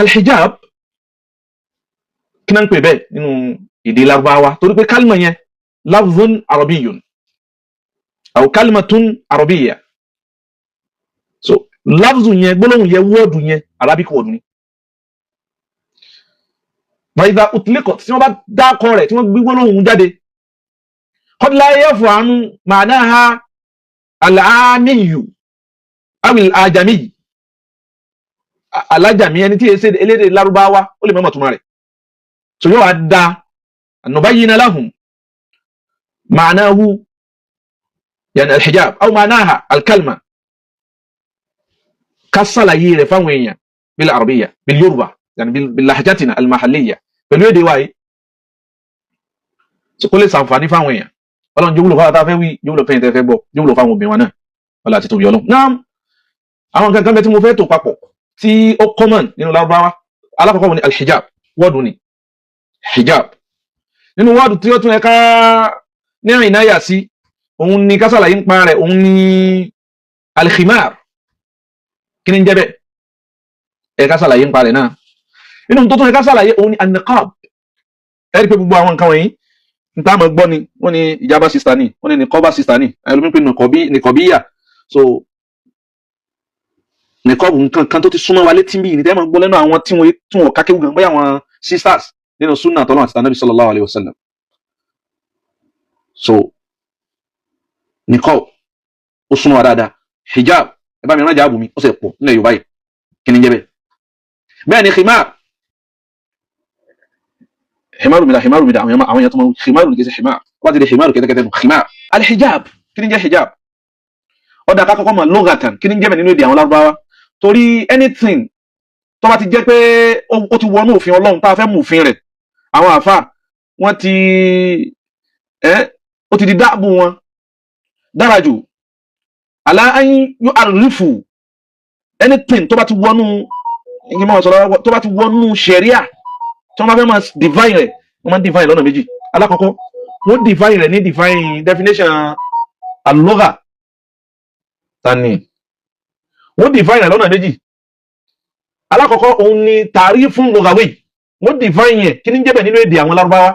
al-hijab kí náà ń pè bẹ́ẹ̀ nínú èdè Lárúbáwá torí pé kálmà yẹn lafzun arabiyyun aw kalimatun arabiyya so lafzun yẹn gbólóhùn yẹn wọ́ọ̀dù yẹn arabic word ni bàyìdá utliqat tí wọ́n bá dákọ̀ rẹ̀ tí wọ́n gbé gbólóhùn jáde qad la yafhamu ma'naha al-amiyyu aw al-ajamiyyu alájàmí ẹni tí èsè elédè Lárúbáwá ó lè mọ̀ túmọ̀ rẹ̀ so yóò wá dá nubayyina lahum ma'nahu yani al-hijab aw ma'naha al-kalma kásàlàyé rẹ̀ fáwọn èèyàn bil arabiyya bil yorùbá yani bil lahjatina al-mahalliyya pẹ̀lú èdè wáyé so kó lè ṣàǹfààní fáwọn èèyàn ọlọ́run jówúlò fáwọn tá fẹ́ wí jówúlò fẹ́yìn tẹ́ fẹ́ gbọ́ jówúlò fáwọn obìnrin wa náà ọlá àti tóbi ọlọ́run náà àwọn nǹkan kan bẹ tí mo fẹ́ tò papọ̀ tí ó common nínú Lárúbáwá alákọ̀ọ́kọ́ wọn ni al-hijab wọ́ọ̀dù ni hijab nínú wọ́ọ̀dù tí ó tún ẹ̀ka ní ìnáyà sí òun ni kásàlàyé ń pa rẹ̀ òun ni al-khimar kí ni ń jẹ́ bẹ́ẹ̀ ẹ̀ka sàlàyé ń pa rẹ̀ náà nínú tó tún ẹ̀ka sàlàyé òun ni an-niqab ẹ̀rí pé gbogbo àwọn nǹkan wọ̀nyí níta àmọ́ gbọ́ ni wọ́n ní ìjábá sista ni wọ́n ní nìkọ́bá sista ni ẹlòmíín pé nìkọ́bíyà so nìkọ́bù nǹkan kan tó ti súnmọ́ wa létí bí ní tẹ́ máa gbọ́ lẹ́nu àwọn tí wọ́n kákéwù gan bóyá àwọn sisters nínú sunna tọ́lọ́ àti tànàbí sallallahu alayhi wa sallam so nìkọ́b ó súnmọ́ wa dáadáa hijab ẹ bá mi rán jáàbù mi ó sì pọ̀ nílẹ̀ Yorùbá yìí kí ni jẹ́ bẹ́ẹ̀ bẹ́ẹ̀ ni khimar himaru bida àwọn èèyàn tó mọ himaru ní kí ṣe himar wọ́n ti di himaru kẹ́tẹ́kẹ́tẹ́ nù himar al-hijab kí ni jẹ́ hijab ọ̀dà kakọ́kọ́ mọ̀ lugatan kí ni jẹ́ bẹ́ẹ̀ nínú èdè àwọn Lárúbáwá torí anything tó bá ti jẹ́ pé ó ti wọnú òfin Ọlọ́run tá a fẹ́ mú òfin rẹ̀ àwọn àfà wọ́n ti ó ti di dáàbò wọn dára jù ala an yu'arrifu anything tó bá ti wọnú tó bá ti wọnú sharia tí wọ́n bá fẹ́ máa divine rẹ̀ wọ́n máa divine lọ́nà méjì alákọ̀ọ́kọ́ wọ́n divine rẹ̀ ní divine definition al-lugha tani wọ́n divine rẹ̀ lọ́nà méjì alákọ̀ọ́kọ́ òun ni ta'rifun lughawi wọ́n divine yẹn kí ní jẹ́ bẹ̀ nínú èdè àwọn Lárúbáwá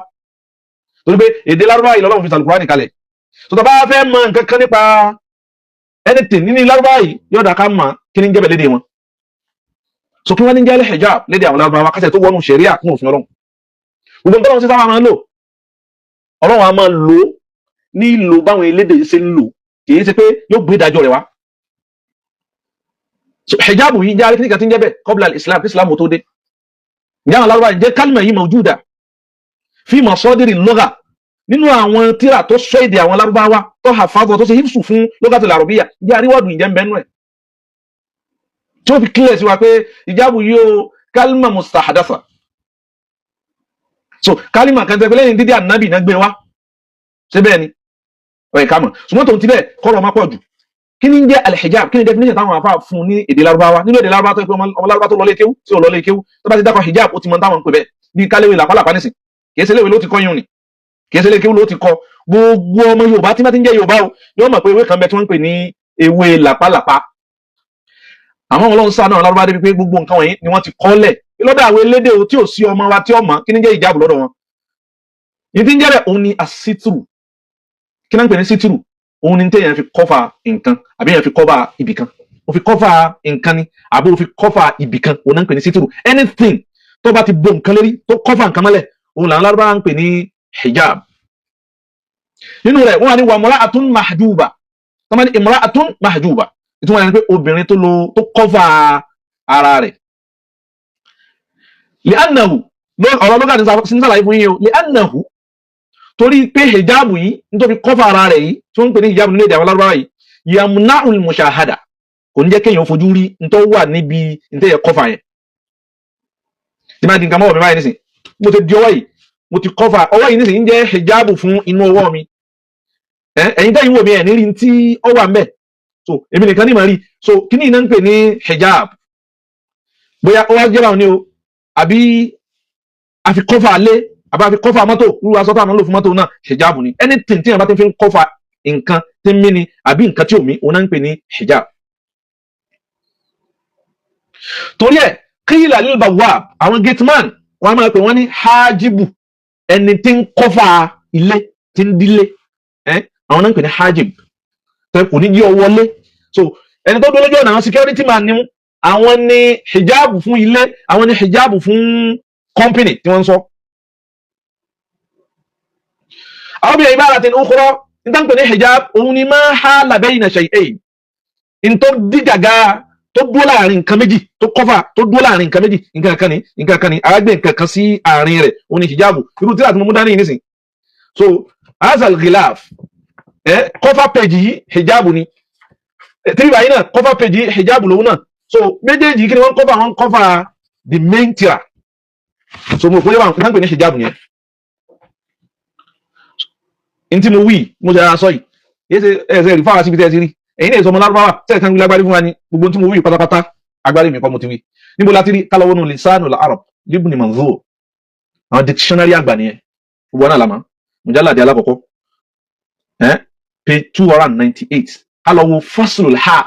torí pé èdè Lárúbáwá yìí lọ́lọ́run fi Al-Qur'ani kalẹ̀ tó tọ́ bá fẹ́ mọ̀ nǹkan kan nípa anything nínú Lárúbáwá yìí yóò dá ká mọ̀ kí ní jẹ́ bẹ̀ lédè wọn so kí wọ́n ní jẹ́ al-hijab lédè àwọn Lárúbáwá kásẹ̀ tó wọnú sharia kún òfin Ọlọ́run gbogbo nǹkan tí sábà máa ń lò Ọlọ́run a máa lò ní ìlò báwọn elédè ṣe ń lò kì í ṣe pé yóò gbé ìdájọ́ rẹ̀ wá so hijab yìí jẹ́ àríkìníkà tí ń jẹ́ bẹ́ẹ̀ qabla al-islam islam tó dé ìyá àwọn Lárúbáwá jẹ́ kálmà yìí mawjuda fi masadiri lugha nínú àwọn tíra tó sọ èdè àwọn Lárúbáwá tó hafadha tó ṣe hifsu fún lughatul arabiyya jẹ́ àríwọ̀dù ìjẹ́ mbẹ́nu ẹ̀ tí ó fi kílẹ̀ sí wa pé ìjábù yóò kálmà mustahadatha so kálmà kan tẹ́gbẹ́ lẹ́yìn dídí ànábì náà gbé wá ṣe bẹ́ẹ̀ ni ọ̀yẹ̀ kámọ̀ ṣùgbọ́n tó ti bẹ́ẹ̀ kọ́rọ̀ má pọ̀ jù kí ni ń jẹ́ al-hijab kí ni definition táwọn àfáà fún ní èdè Lárúbáwá nínú èdè Lárúbáwá tó pé ọmọ Lárúbáwá tó lọlé kéwú tí ò lọlé kéwú tó bá ti dákọ̀ hijab ó ti mọ táwọn ń pè bẹ́ẹ̀ bí káléwé làpálàpá nísìn kìí ṣe léwé ló ti kọ́ yún ni kìí ṣe lé kéwú ló ti kọ́ gbogbo ọmọ Yorùbá tí má ti ń jẹ́ Yorùbá o ni wọ́n mọ̀ pé ewé kan bẹ tí wọ́n ń pè ní ewé làpálàpá àmọ́ Ọlọ́run sáà náà Lárúbáwá débi pé gbogbo nǹkan wọ̀nyí ni wọ́n ti kọ́lẹ̀ lọ́dọ̀ àwọn elédè tí ò sí ọmọ wa tí ọmọ kí ni jẹ́ hijab lọ́dọ̀ wọn ní ti ń jẹ́ bẹ́ẹ̀ òun ni asítùrù kí náà ń pè ní sítùrù òun ni téèyàn fi kọ́fà nǹkan àbí èèyàn fi kọ́fà ibìkan ó fi kọ́fà nǹkan ni àbí ó fi kọ́fà ibìkan òun náà ń pè ní sítùrù anything tó bá ti bo nǹkan lórí tó kọ́fà nǹkan mọ́lẹ̀ òun làwọn Lárúbáwá ń pè ní hijab nínú rẹ̀ wọ́n wà ní wa imra'atun mahjuba tó máa ní imra'atun mahjuba ìtumọ̀ ẹni pé obìnrin tó kọ́fà ara rẹ̀ li'annahu ọ̀rọ̀ lọ́gà ní sàlàyé fún yín o li'annahu torí pé hijabu yìí nítorí kọ́fà ara rẹ̀ yìí tí wọ́n ń pè ní hijabu nílé èdè àwọn Lárúbáwá yìí yamna'ul mushahada kò ní jẹ́ kéèyàn fojú rí nítorí wà níbi nítorí kọ́fà yẹn tí máa di nǹkan mọ́wọ́ mi báyìí nísìn mo ti di ọwọ́ yìí mo ti kọ́fà ọwọ́ yìí nísìn ń jẹ́ hijabu fún inú ọwọ́ mi ẹ̀yin tẹ́yìn wò mí ẹ̀ nírí tí ọ wà mẹ́ so èmi nìkan ní màá rí so kí ni iná ń pè ní hijab bóyá ó wá jẹ́ báwọn ni o àbí a fi kọ́fà lé àbá fi kọ́fà mọ́tò irú aṣọ táwọn lò fún mọ́tò náà hijab ni anything tí yẹn bá ti fi ń kọ́fà nǹkan tí ń mí ni àbí nǹkan tí ò mí òun náà ń pè ní hijab torí ẹ̀ qila lil bawwab àwọn gateman wọ́n máa pè wọ́n ní hajibu ẹni tí ń kọ́fà ilé tí ń dílé àwọn náà ń pè ní hajib tẹ kò ní jí ọ wọlé so ẹni tó dúró lójú ọ̀nà àwọn security man ni àwọn ní hijab fún ilé àwọn ní hijab fún company tí wọ́n ń sọ. àwọn bí ibaratin ukhra nítorí pé ní hijab òun ni ma hala bayna shay'ayn in tó dí gàgà tó dúró láàrin nǹkan méjì tó kọ́fà tó dúró láàrin nǹkan méjì nǹkan kan ni àgbẹ̀ nǹkan kan sí àárín rẹ̀ òun ni hijab irú tí àti mo mú dání nísìn so azal ghilaf cover page yìí hijab ni tí báyìí náà cover page yìí hijab lòun náà so méjèèjì kí ni wọ́n cover the main tira so mo kò yẹ wà nǹkan pè ní hijab yẹn n tí mo wí mo ṣe ara sọ yìí yé ẹsẹ rí fáwọn síbi tẹ́ ẹ ti rí ẹ̀yin náà ìsọmọ lárúbáwá tẹ́ ẹ̀ kan wí lágbárí fún wa ni gbogbo tí mo wí pátápátá agbárí mi kọ́ mo ti wí níbo láti rí kálọ̀wọ́ nù lisanul arab libni manzur àwọn dictionary àgbà nìyẹn gbogbo náà làmá mujalladi alákọ̀ọ́kọ́ page 298 kálọ̀wọ́ faslul ha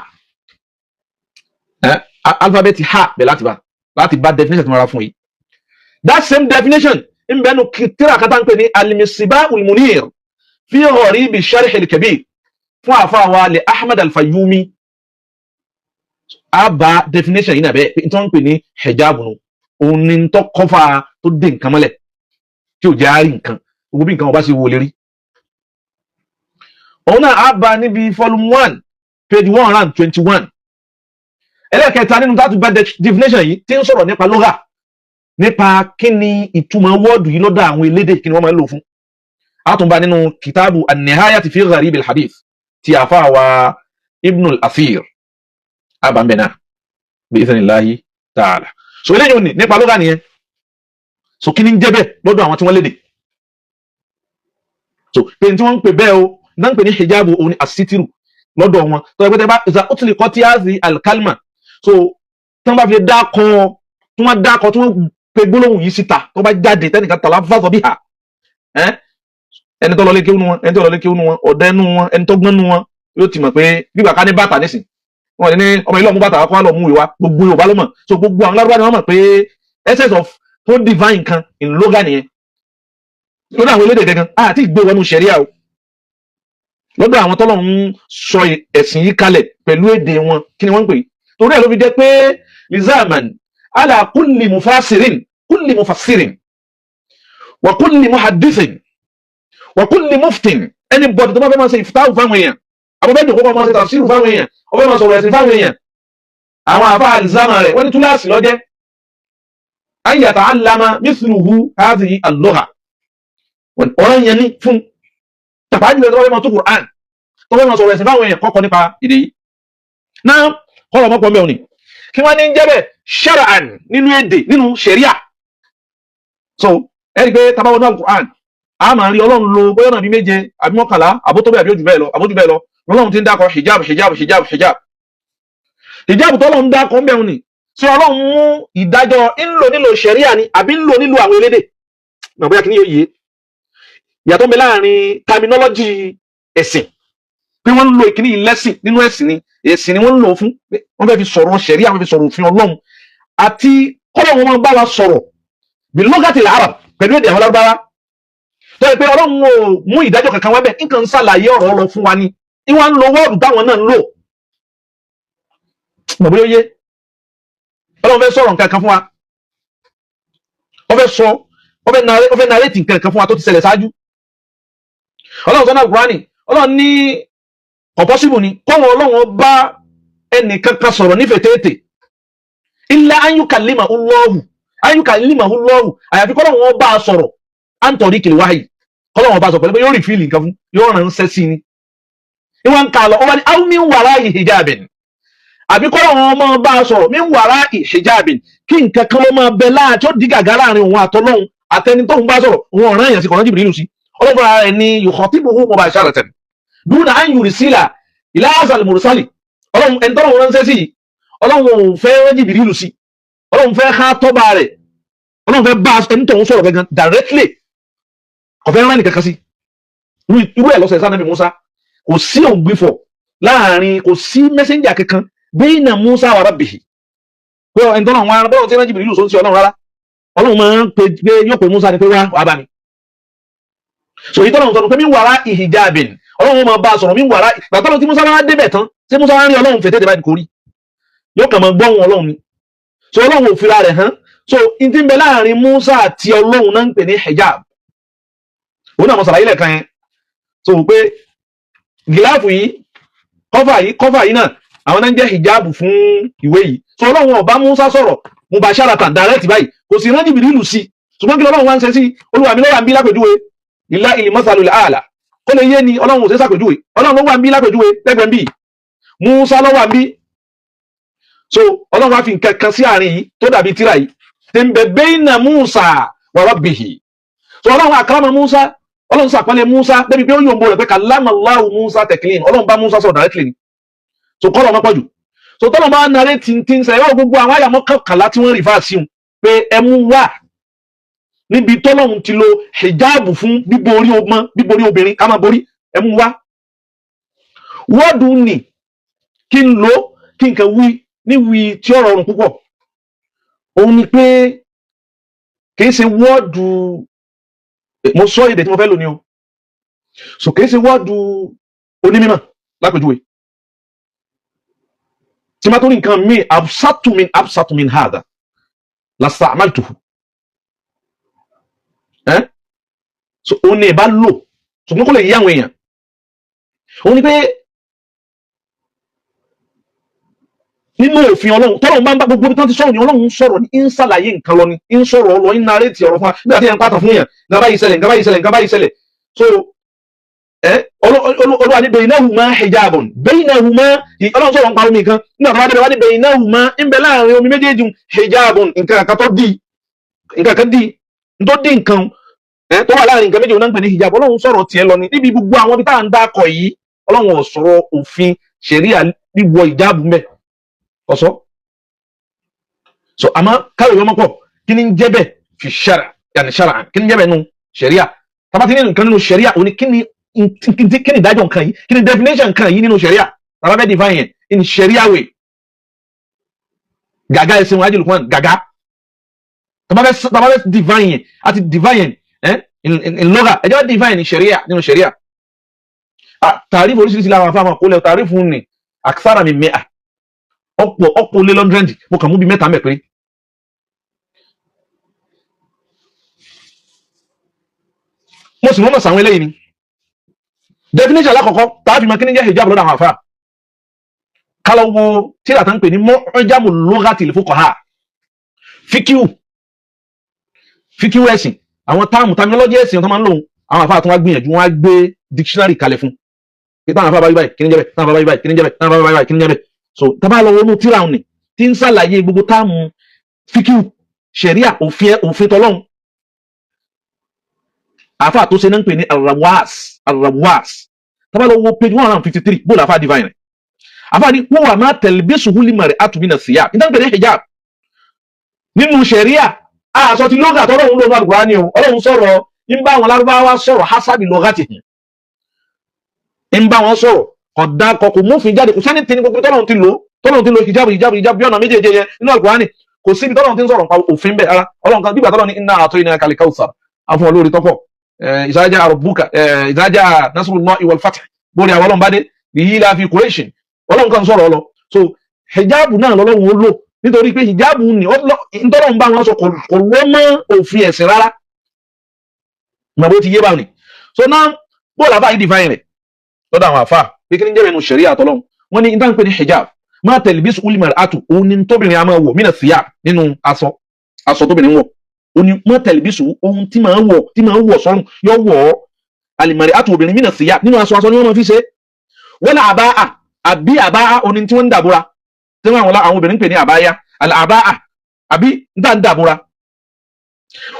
alphabeti ha bẹ̀ láti bá definition tí mo ra fún yìí that same definition ń bẹnu tíra kátà ń pè ní al-misbahul munir fi gharib sharh al-kabir fún àfáàwà lè Ahmad al-Fayyumi a bá definition yìí nàbẹ́ tí wọ́n ń pè ní hijab nù òun ni tó kọ́fà tó dé nǹkan mọ́lẹ̀ tí ò jẹ́ àárí nǹkan gbogbo bí nǹkan ọba ṣe wò lérí òun náà a bá níbi volume 1 page 121 ẹlẹ́kẹta nínú tàbí bá definition yìí tí ń sọ̀rọ̀ nípa lugha nípa kí ni ìtumọ̀ wọ́ọ̀dù yìí lọ́dọ̀ àwọn elédè kí ni wọ́n máa ń lò fún àtúnbá nínú kitabu an-nihayati fi gharib al-hadith ti àfáàwà ibn al-Athir abambena bi idhnillahi ta'ala so eléyìí òní nípa lugha nìyẹn so kí ni ń jẹ́ bẹ́ẹ̀ lọ́dọ̀ àwọn tí wọ́n lédè so pé tí wọ́n ń pè bẹ́ẹ̀ o náà ń pè ní hijabu òun ni asitiru lọ́dọ̀ wọn tó ẹgbẹ́ tẹ́ bá ìzà ó ti lè kọ́ tí á zi alkalma so tí wọ́n bá fi dákọ̀ tí wọ́n pe gbólóhùn yìí síta tó bá jáde tẹ́nìkan tàlá fásọ bí ha ẹni tó lọ lé kéwú nu wọn ọ̀dẹ́ nu wọn ẹni tó gbọ́n nu wọn yóò ti mọ̀ pé gbígbà ká ní bàtà nísìn wọn ní ọmọ ilé ọmú bàtà wá kó wá lọ mú ìwà gbogbo Yorùbá ló mọ̀ so gbogbo àwọn lárúbá ni wọ́n mọ̀ pé essence of tó divine kan in loga nìyẹn lọ́dọ̀ àwọn elédè gangan àti ìgbé wọnú ṣẹ̀ríà o lọ́dọ̀ àwọn tọ́lọ́run sọ ẹ̀sìn yìí kalẹ̀ pẹ̀lú èdè wọn kí ni wọ́n ń pè torí ẹ̀ ló fi jẹ́ pé lizaman ala kulli mufassirin wa kulli muhaddithin wa kulli muftin anybody tó bá fẹ́ máa ṣe ìfìtáwù fáwọn èèyàn àbọ̀bẹ́dùn kó máa ṣe tafsiru fáwọn èèyàn ó fẹ́ máa sọ̀rọ̀ ẹ̀sìn fáwọn èèyàn àwọn àfa àlìzámà rẹ̀ wọ́n ní túláàsì lọ́jẹ́ an yata'allama mithluhu hadhihi al-lugha ọ̀rọ̀ yẹn ní fún tàbájú ẹ̀ tó bá fẹ́ máa tó Qur'an tó fẹ́ máa sọ̀rọ̀ ẹ̀sìn fáwọn èèyàn kọ́kọ́ nípa èdè yìí náà kọ́rọ̀ mọ́pọ̀ mẹ́wọ̀n ni kí wọ́n ní jẹ́ bẹ́ẹ̀ shar'an nínú èdè nínú ṣẹ̀ríà so ẹ̀rí pé tabawo náà Qur'an a máa rí Ọlọ́run lo bóyá náà bí méje àbí mọ́kànlá àbótóbẹ̀ àbí ojú bẹ́ẹ̀ lọ Ọlọ́run ti ń dákọ̀ hijab tọ́lọ́run dákọ̀ ń bẹ̀rù ni tí Ọlọ́run mú ìdájọ́ ńlò nílò ṣẹ̀ríà ni àbí ńlò nílò àwọn elédè náà bóyá kí ni yóò yé ìyàtọ̀ mi láàrin terminology ẹ̀sìn pé wọ́n ń lo ìkíní ìlẹ́sìn nínú ẹ̀sìn ni wọ́n ń lò fún wọ́n fẹ́ fi sọ̀rọ̀ ṣẹ̀ríà wọ́n fẹ́ fi sọ̀rọ̀ òfin Ọlọ́run àti kọ́lọ̀ wọn máa bá wa sọ̀rọ̀ bí lughatil arab pẹ̀lú èdè àwọn lárúbáwá tó yẹ pé Ọlọ́run ò mú ìdájọ́ kankan wá bẹ́ẹ̀ nǹkan ń ṣàlàyé ọ̀rọ̀ ọlọ fún wa ni ìwọ̀n ń lo wọ́ọ̀dù táwọn náà ń lò mọ̀ bóyá yé Ọlọ́run fẹ́ sọ̀rọ̀ nǹkan kan fún wa ó fẹ́ narrate nǹkan kan fún wa tó ti ṣẹlẹ̀ ṣáájú Ọlọ́run sọ náà Kùránì Ọlọ́run ní ọ̀pọ̀síbù ni kọ́wọ́n Ọlọ́run bá ẹnì kankan sọ̀rọ̀ nífẹ̀ẹ́ tètè illa an yukallimahu Allahu àyàfi kọ́lọ́run bá a sọ̀rọ̀ àǹtọ̀rí kìlì wáyì kọ́lọ́run bá a sọ pẹ̀lú pé yóò rí fíìlì nǹkan fún yóò ràn ń sẹ́ sí ni ìwọ̀n kà lọ ọba ní aw min wara'i hijabin àbí kọ́lọ́run ọmọ bá a sọ̀rọ̀ min wara'i hijabin kí nǹkan kan ló máa bẹ láàjọ dí gàgà láàrin òun àtọ́lọ́run àtẹni tóun bá sọ̀rọ̀ òun ọ̀ràn èèyàn sí kọ̀ọ̀rọ̀ Jibrilu sí ọlọ́run ara ẹni yukhatibuhu mubasharatan duna an yursila ila azal mursali ọlọ́run ẹni tọ́lọ́run ránṣẹ́ sí ọlọ́run ò fẹ́ rán Jibrilu sí ọlọ́run fẹ́ há tọ́ba rẹ̀ ọlọ́run fẹ́ bá ẹni tóun sọ̀rọ̀ gangan directly kò fẹ́ rán nìkan kan sí irú ẹ̀ lọ́sẹ̀ sáà Nábì Musa kò sí òǹgbìfọ̀ láàrin kò sí messenger kankan bayna Musa wa rabbihi pé ẹni tọ́lọ́run wá bọ́lọ̀ tí rẹ́jì bìrìlù sọ ń sí ọlọ́run rárá ọlọ́run máa ń pe pé yóò pe Musa ni pé wá bá mi so èyí tọ́lọ́run sọ pé mi wàrà ìhìjábìn ọlọ́run máa bá a sọ̀rọ̀ mi wàrà ìgbà tọ́lọ́run tí Musa wá débẹ̀ tán tí Musa wá rí ọlọ́run fètè báyìí kò rí yóò kàn máa gbọ́hùn ọlọ́run ni so ọlọ́run ò fira rẹ̀ hàn so n ti ń bẹ láàrin Musa àti ọlọ́run náà ń pè ní hijab òun náà mo sàlàyé lẹ́ẹ̀kan yẹn so pé gíláàfù yìí kọ́fà yìí náà àwọn náà ń jẹ́ hijab fún ìwé yìí so ọlọ́run ọba Musa sọ̀rọ̀ mubasharatan direct báyìí kò sì rán Jibrilu sí ṣùgbọ́n kí ọlọ́run wá ń ṣe sí olúwa mi ló wà ń bí lápèjúwe ìlà ìlímọ́sálù àlà kó lè yé ni ọlọ́run ò ṣe ṣàpèjúwe ọlọ́run ló wà ń bí lápèjúwe lẹ́gbẹ̀ẹ́ bí Musa ló wà ń bí so ọlọ́run wá fi nǹkan kan sí àárín yìí tó dàbí tírà yìí tí ń bẹ bayna Musa wa rabbihi so ọlọ́run àkàràmà Musa ọlọ́run sàpẹ́lẹ̀ Musa débi pé ó yòǹbó rẹ̀ pé kallama Allahu Musa taklima ọlọ́run bá Musa sọ̀rọ̀ directly ni so kọ́ lọ́mọ pọ̀jù so tọ́lọ̀ máa ń narẹ́ tí ń sẹ́yọ́ gbogbo àwọn àyàmọ́ kọ̀ọ̀kànlá tí wọ́n rí fáà sí un pé ẹ mú wà níbi tọ́lọ́run ti lo hijab fún bíborí obìnrin ká máa borí ẹ mú wá wọ́ọ̀dù nì kí n lò kí n kàn wí níwí tí ó rọrùn púpọ̀ òun ni pé kì í ṣe wọ́ọ̀dù mo sọ èdè tí mo fẹ́ lò ní o so kì í ṣe wọ́ọ̀dù onímọ̀ lápèjúwe tí ma tó ní nǹkan mi absatu min hada lasta'maltuhu so òun ni ìbá lò ṣùgbọ́n kó lè yí àwọn èèyàn òun ni pé nínú òfin ọlọ́run tọ́lọ́run bá ń bá gbogbo ibi tán ti sọ̀rọ̀ ní ọlọ́run ń sọ̀rọ̀ ní ń ṣàlàyé nǹkan lọ ní ń sọ̀rọ̀ lọ ń narètì ọ̀rọ̀ fún wa nígbà tí ẹ̀ ń pàtàkì fún yàn nǹkan báyìí ṣẹlẹ̀ nǹkan báyìí ṣẹlẹ̀ so olúwa ní baynahuma hijabun baynahuma ọlọ́run sọ̀rọ̀ ń pa omi kan nígbà tó wá débẹ̀ wá ní baynahuma ń bẹ láàrin omi méjèèjì hijabun nǹkan kan tó dì nǹkan tó wà láàrin nǹkan méjèèjì náà ń pè ní hijab ọlọ́run sọ̀rọ̀ tiẹ̀ lọ ní níbi gbogbo àwọn ibi tá à ń dákọ̀ yìí ọlọ́run ò sọ̀rọ̀ òfin ṣẹ̀ríà wíwọ ìjáàbù mẹ́ ọ̀sọ́ so àmọ́ káyọ̀ yọmọ pọ̀ kí ni ń jẹ́ bẹ́ẹ̀ fi ṣàrà yàní ṣàrà kí ni ń jẹ́ bẹ́ẹ̀ nù ṣẹ̀ríà tabati nínú nǹkan nínú ṣẹ̀ríà òní kí ni ìdájọ́ nǹkan yìí kí ni definition nǹkan yìí nínú ṣẹ̀ríà tàbá bẹ́ẹ̀ define yẹn in ṣẹ̀ríà way gàgá ẹ̀sìn wọn ajílù fún gàgá tàbá bẹ́ẹ̀ define yẹn àti define yẹn in lọ́gà ẹjọ́ define ní ṣẹ̀ríà nínú ṣẹ̀ríà tàrífù oríṣiríṣi làwọn afáàmà kó lẹ tàrífù ní akthara min mi'a ọ̀pọ̀ lé lọ́ndrẹ́ndì mo kàn mú bí mẹ́ta mẹ́pẹ́ mo sì mọ́ sàwọn eléyìí ni definition alákọ̀ọ́kọ́ tàbí ma kí ní jẹ́ hijab lọ́dọ̀ àwọn àfá kálọ̀ wo tíra tán pè ní mu'jamu lughatil fuqaha fíkíù ẹ̀sìn àwọn táàmù terminology ẹ̀sìn tó máa ń lòun àwọn àfá tó wá gbìyànjú wọ́n á gbé dictionary kalẹ̀ fún táwọn àfá báyìí kí ní jẹ́ bẹ́ẹ̀ táwọn àfá báyìí kí ní jẹ́ bẹ́ẹ̀ táwọn àfá báyìí kí ní jẹ́ bẹ́ẹ̀ so tábà lọ wọnú tíra òní tí ń ṣàlàyé gbogbo táàmù fíkíù ṣẹ̀ríà òfin tọlọ́hun àfà tó ṣe náà ń pè ní arrawas tábà lọ wo page 153 bóòlù àfà divine àfà ní wọ́n wà máa talbisuhu al-mar'atu min as-siyab nítorí pé ní hijab nínú ṣẹ̀ríà àṣọ ti lọ́gà tọ́lọ́hun lónú Al-Qur'ani o ọlọ́run sọ̀rọ̀ ń bá wọn lárúbáwá sọ̀rọ̀ hasabi lughatihim ń bá wọn sọ̀rọ̀ ọ̀dà kọkù mọ́fin jáde kò sẹ́ni tí ní gbogbo tọ́lọ́run ti lo hijab bí ọ̀nà méjèèjì yẹn nínú Al-Qur'ani kò sí ibi tọ́lọ́run ti ń sọ̀rọ̀ pa òfin bẹ́ẹ̀ ara ọlọ́run kan bí ìgbà tọ́lọ́run ní inna a'tainaka al-kawthar afún olórí tọ́pọ̀ ìsájà rabbuka ìsájà nasrullahi wal fath bóri àwọn ọlọ́run bá dé yìí la fi Quraysh ọlọ́run kan sọ̀rọ̀ lọ so hijab náà lọ́lọ́run ó lò nítorí pé hijab ni ntọ́lọ́run bá wọn sọ kò wọ́n mọ́ òfin ẹ̀sìn rárá mà bó ti yé báwọn ni so náà bóòlù àbá yìí define rẹ̀ lọ́dọ̀ àwọn àfà pé kí ní jẹ́ ẹnu ṣẹ̀ríà àtọ́lọ́hun wọ́n ní ìtàn pé ní hijab máa talbisu al-mar'atu òun ni tóbìnrin a máa wọ̀ mina thiyab nínú aṣọ tóbìnrin wọ̀ òun ni máa talbisu ohun tí máa wọ̀ sọ́run yóò wọ̀ al-mar'atu obìnrin mina thiyab nínú aṣọ ni wọ́n máa fi ṣe wala àbáà àbí àbáà òun tí wọ́n ń dàbúra tí wọ́n àwọn obìnrin pè ní àbáyá al-àbáà àbí ń dàbúra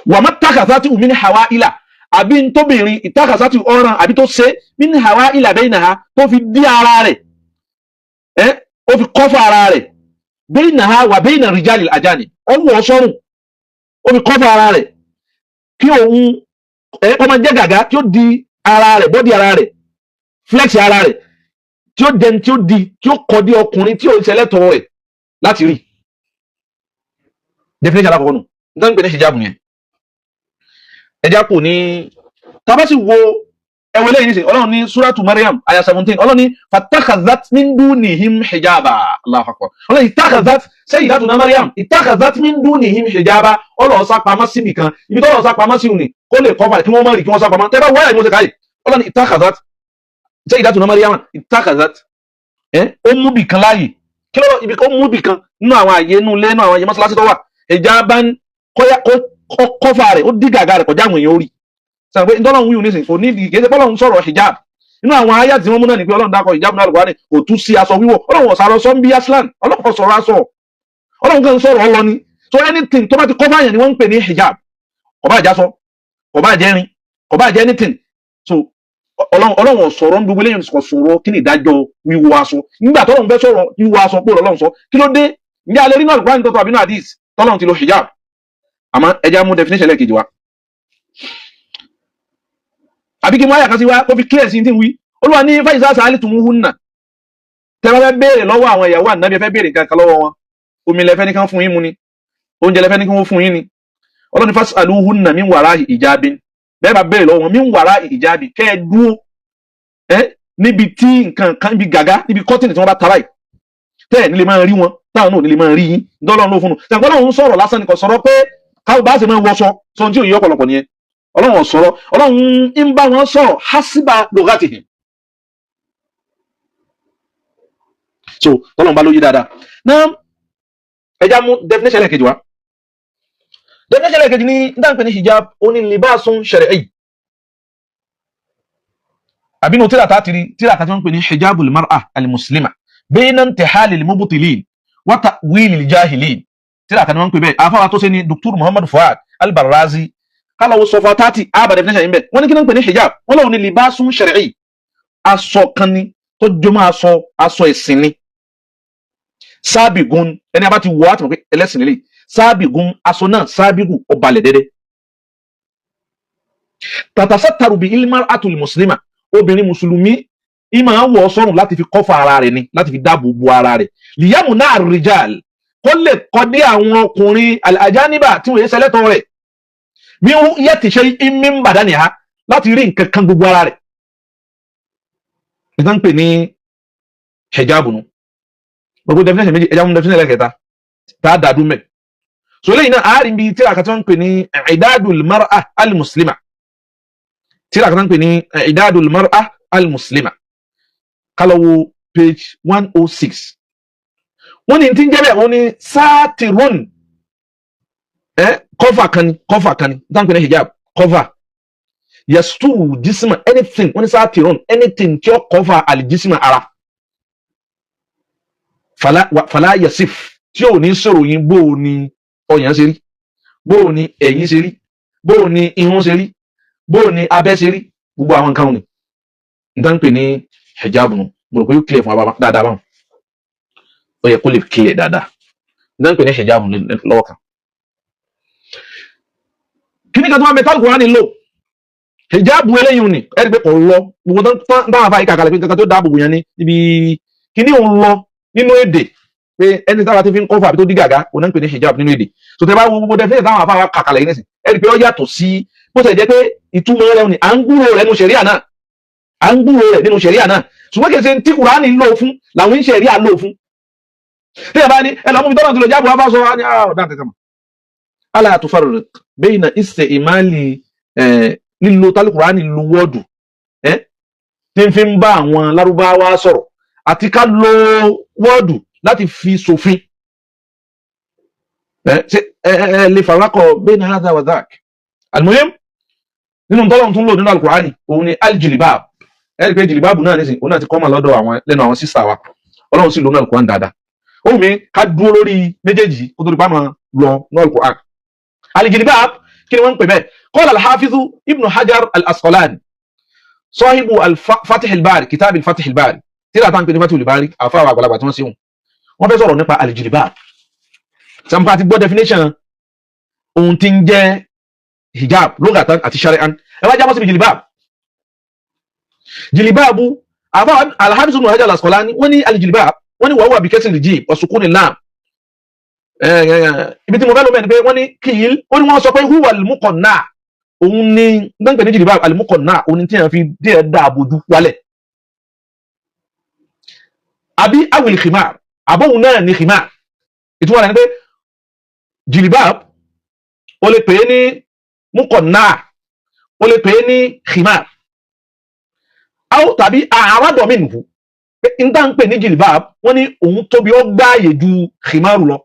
wà má tàkàtà min hawa'ila àbí tóbìnrin ìtàkàsátì ọ̀ràn àbí tó ṣe min hawa'ila bainaha tó fi dí ara rẹ̀ ó fi kọ́fà ara rẹ̀ bainaha wa baina rijalil ajani ọwọ́ sọ́rùn ó fi kọ́fà ara rẹ̀ kí òun ọmọ jẹ́ gàgá tí ó di ara rẹ̀ bọ́dí ara rẹ̀ flex ara rẹ̀ tí ó dẹni tí ó di tí ó kọ́ dí ọkùnrin tí ó ṣẹlẹ́tọ̀ rẹ̀ láti rí definition alákọ̀ọ́kọ́ nù nítorí pé ní hijab yẹn ẹja kò ní tabasi wo ẹwọ lẹ́yìn ní sè Ọlọ́run ní suratu Maryam aya 17 Ọlọ́run ní fatakhazat min dunihim hijaba Allahu akbar Ọlọ́run ittakhazat sayyidatuna Maryam ittakhazat min dunihim hijaba Ọlọ́run sá pamọ́ síbi kan ibi tó Ọlọ́run sá pamọ́ sí òní kó lè cover kí wọ́n má rí kí wọ́n sá pamọ́ tẹ́ bá wáyà ìmọ̀ọ́sẹ̀ káyì Ọlọ́run ittakhazat sayyidatuna Maryam ittakhazat ó mú bì kan láàyè kí ló ibi kan mú bì kan nínú àwọn àyè inú ilé nínú àwọn àyè mọ́sálásí tó wà hijaban kọ́fà rẹ̀ ó dí gàgà rẹ̀ kọjá àwọn èèyàn orí sọ pé ntọ́lọ́run wíwù nísìnyí kò ní ìdí kì í ṣe pọ́lọ́run sọ̀rọ̀ hijab nínú àwọn àyà tí wọ́n mú náà ní pé Ọlọ́run dákọ̀ hijab náà lùkọ́ ní kò tún sí aṣọ wíwọ̀ Ọlọ́run ọ̀sán aṣọ ń bí aslan Ọlọ́run sọ̀rọ̀ aṣọ Ọlọ́run kan sọ̀rọ̀ ọlọ ni so anything tó bá ti kọ́fà yẹn ni wọ́n ń pè ní hijab kò bá jásọ kò bá jẹ́rin kò bá jẹ́ anything so Ọlọ́run sọ̀rọ̀ ń gbogbo lẹ́yìn sọ̀rọ̀ kí ni ìdájọ́ wíwọ̀ aṣọ nígbà tọ́lọ́run fẹ́ sọ̀rọ̀ wíwọ̀ aṣọ pé Ọlọ́run sọ kí ló dé ní alẹ́ nínú Al-Qur'an tó àbí nínú hadith tọ́lọ́run ti lo hijab àmọ́ ẹja mú definition lẹ́ẹ̀kejì wa àbí kí mo àyà kan sí wa kó fi clear sí tí ń wí Olúwa ní fáìsà sàálì tún mú hùnà tẹ́ bá fẹ́ béèrè lọ́wọ́ àwọn ìyàwó Ànábì fẹ́ béèrè nǹkan kan lọ́wọ́ wọn omi lẹ́fẹ́ ní kan fún yín mu ni oúnjẹ lẹ́fẹ́ ní kan wọ́n fún yín ni Ọlọ́run ní fas'alu hùnà min wara'i hijabin bẹ́ẹ̀ bá béèrè lọ́wọ́ wọn min wara'i hijabi kẹ́ ẹ dúró níbi tí nǹkan kan níbi gàgá níbi kọ́tìnì tí wọ́n bá tara yìí tẹ́ ẹ̀ nílé máa rí wọn táwọn náà nílé máa rí yín dọ́lọ́run ló fún un ṣàǹkọ́ Ọlọ́run sọ̀rọ̀ lásán nìkan sọ̀rọ̀ pé káwọn bá ṣe máa wọṣọ sọ tí ò yí ọ̀pọ̀lọpọ̀ nìyẹn Ọlọ́run sọ̀rọ̀ Ọlọ́run ń bá wọn sọ̀rọ̀ hasiba lughatihim so Ọlọ́run bá lóye dáadáa náà ẹja mú definition ẹlẹ́kejì wa definition ẹlẹ́kejì ní dáńpẹ́ ní hijab ó ní libasun shar'i àbínú tíra kan tí wọ́n pè ní hijabul mar'a al-muslima bayna intihali al-mubtilin wa ta'wil al-jahilin tíra kan wọ́n pè bẹ́ẹ̀ àfáwà tó ṣe ní Dr. Muhammad Fuad al-Barrazi kálọ̀wọ́ sọfà 30 àbá definition yìí bẹ́ẹ̀ wọ́n ní kí wọ́n pè ní hijab wọ́n lọ́wọ́ ní libasun shar'i aṣọ kan ni tó jọmọ́ aṣọ ẹ̀sìn ni sábìgún ẹni abá ti wọ́ àtìmọ̀ pé ẹlẹ́sìn nílé sábìgún aṣọ náà sábìgún ọbalẹ̀ dédé tatasattaru bi al-mar'atul muslima obìnrin mùsùlùmí ìmọ̀ àwọ̀ sọ́rùn láti fi kọ́fà ara rẹ̀ ni láti fi dáàbò bo ara rẹ̀ liyamu náà rijal kó lè kọ́dé àwọn ọkùnrin al-ajaniba tí wọ́n yẹ sẹ́lẹ̀tọ̀ rẹ̀ mi yẹ ti ṣe min badaniha láti rí nǹkan kan gbogbo ara rẹ̀ ìtàn pè ní hijab nù gbogbo definition méjì ẹja mú definition lẹ́kẹta tá a dàdú mẹ́ so lẹ́yìn náà àárín bíi tíra kan tí wọ́n pè ní idadul mar'a al-muslima tíra kan tí wọ́n pè ní idadul mar'a al-muslima kálọ̀wọ́ page 106 wọ́n ní tí ń jẹ́ bẹ́ẹ̀ wọ́n ní sáàtìrún cover kan ni táwọn pè ní hijab cover yasturu jisma anything wọ́n ní sáàtìrún anything tí ó cover al-jisma ara fàlá yasif tí ò ní sọ̀rọ̀ yín bó o ní ọyàn ṣe rí bó o ní ẹ̀yìn ṣe rí bó o ní irun ṣe rí bó o ní abẹ́ ṣe rí gbogbo àwọn nǹkan ni nítorí pé ní hijab nù mo rò pé yóò clear fún wa dáadáa báwọn ó yẹ kó lè clear dáadáa nítorí pé ní hijab lọ́wọ́ kan kí ni kan tó máa mẹ́tàlì Kùránì lò hijab eléyìí ni ẹ̀rí pé kò lọ gbogbo táwọn afáyí kàkàlẹ̀ pé nǹkan tó dáàbò bò yẹn ní ibi kí ni òun lọ nínú èdè pé ẹni táwa ti fi ń kọ́fà àbí tó dí gàgá òun náà ń pè ní hijab nínú èdè so tẹ bá wo gbogbo definition táwọn afáwa kàkàlẹ̀ yìí nìsín ẹni pé ó yàtọ̀ sí bó ṣe jẹ́ pé ìtumọ̀ rẹ̀ ni à ń gbúrò rẹ̀ nínú ṣẹ̀ríà náà ṣùgbọ́n kì í ṣe tí Kùránì ń lò fún làwọn ń ṣẹ̀ríà lò fún tí ẹ bá ní ẹ lọ́mú mi tọ́nà tó lè jábọ̀ wá bá sọ wá ní ọ̀dà kankan mọ̀ ala tufarriq bayna isti'mali lílo tálí Kùránì lo wọ́ọ̀dù tí ń fi ń bá àwọn Lárúbáwá sọ̀rọ̀ àti ká lo wọ́ọ̀dù láti fi ṣòfin lè farakọ̀ bayna hadha wa dhak al-muhim nínú tọ́lọ́run tún lò nínú al-Qur'ani òun ni al-jilbab ẹ̀rí pé jìlìbáàbù náà nísìn òun náà ti kọ́mọ̀ lọ́dọ̀ àwọn lẹ́nu àwọn sísà wa Ọlọ́run sì lò nínú al-Qur'an dáadáa ó mi ká dúró lórí méjèèjì kó tó di pàmò lọ nínú al-Qur'an al-jilbab kí ni wọ́n ń pè bẹ́ẹ̀ qala al-hafizu ibn hajar al-asqalani sahibu al-fatih al-bari kitab al-fatih al-bari tíra tá ń pè ní fatih al-bari àfáwà àgbàlagbà tí wọ́n sí wọ́n fẹ́ sọ̀rọ̀ nípa al-jilbab sàmùkà ti gbọ́ definition ohun tí ń jẹ́ hijab lugatan àti shari'an ẹ wá jábọ́ síbi jìlìbáàbù àfáwà al-hafiz ibn hajar al-asqalani wọ́n ní al-jilbab wọ́n ní wàhùwà bí kẹsìn jib wa sukuni lam ibi tí mo fẹ́ lọ mẹ́rin pé wọ́n ní kìí ó ní wọ́n sọ pé huwa al-muqanna òun ni gbẹ́ngbẹ́ ní jìlìbáàbù al-muqanna òun ni tí wọ́n fi díẹ̀ dáàbòdú wálẹ̀ àbí awil khimar àbóhun náà ní khimar ìtumọ̀ rẹ̀ ni pé jìlìbáàbù ó lè pè é ní muqanna ó lè pè é ní khimar tàbí àràdọ̀ minhu pé n tá ń pè ní jìlìbáàbù wọ́n ní òun tóbi ó gbáàyè ju khimaru lọ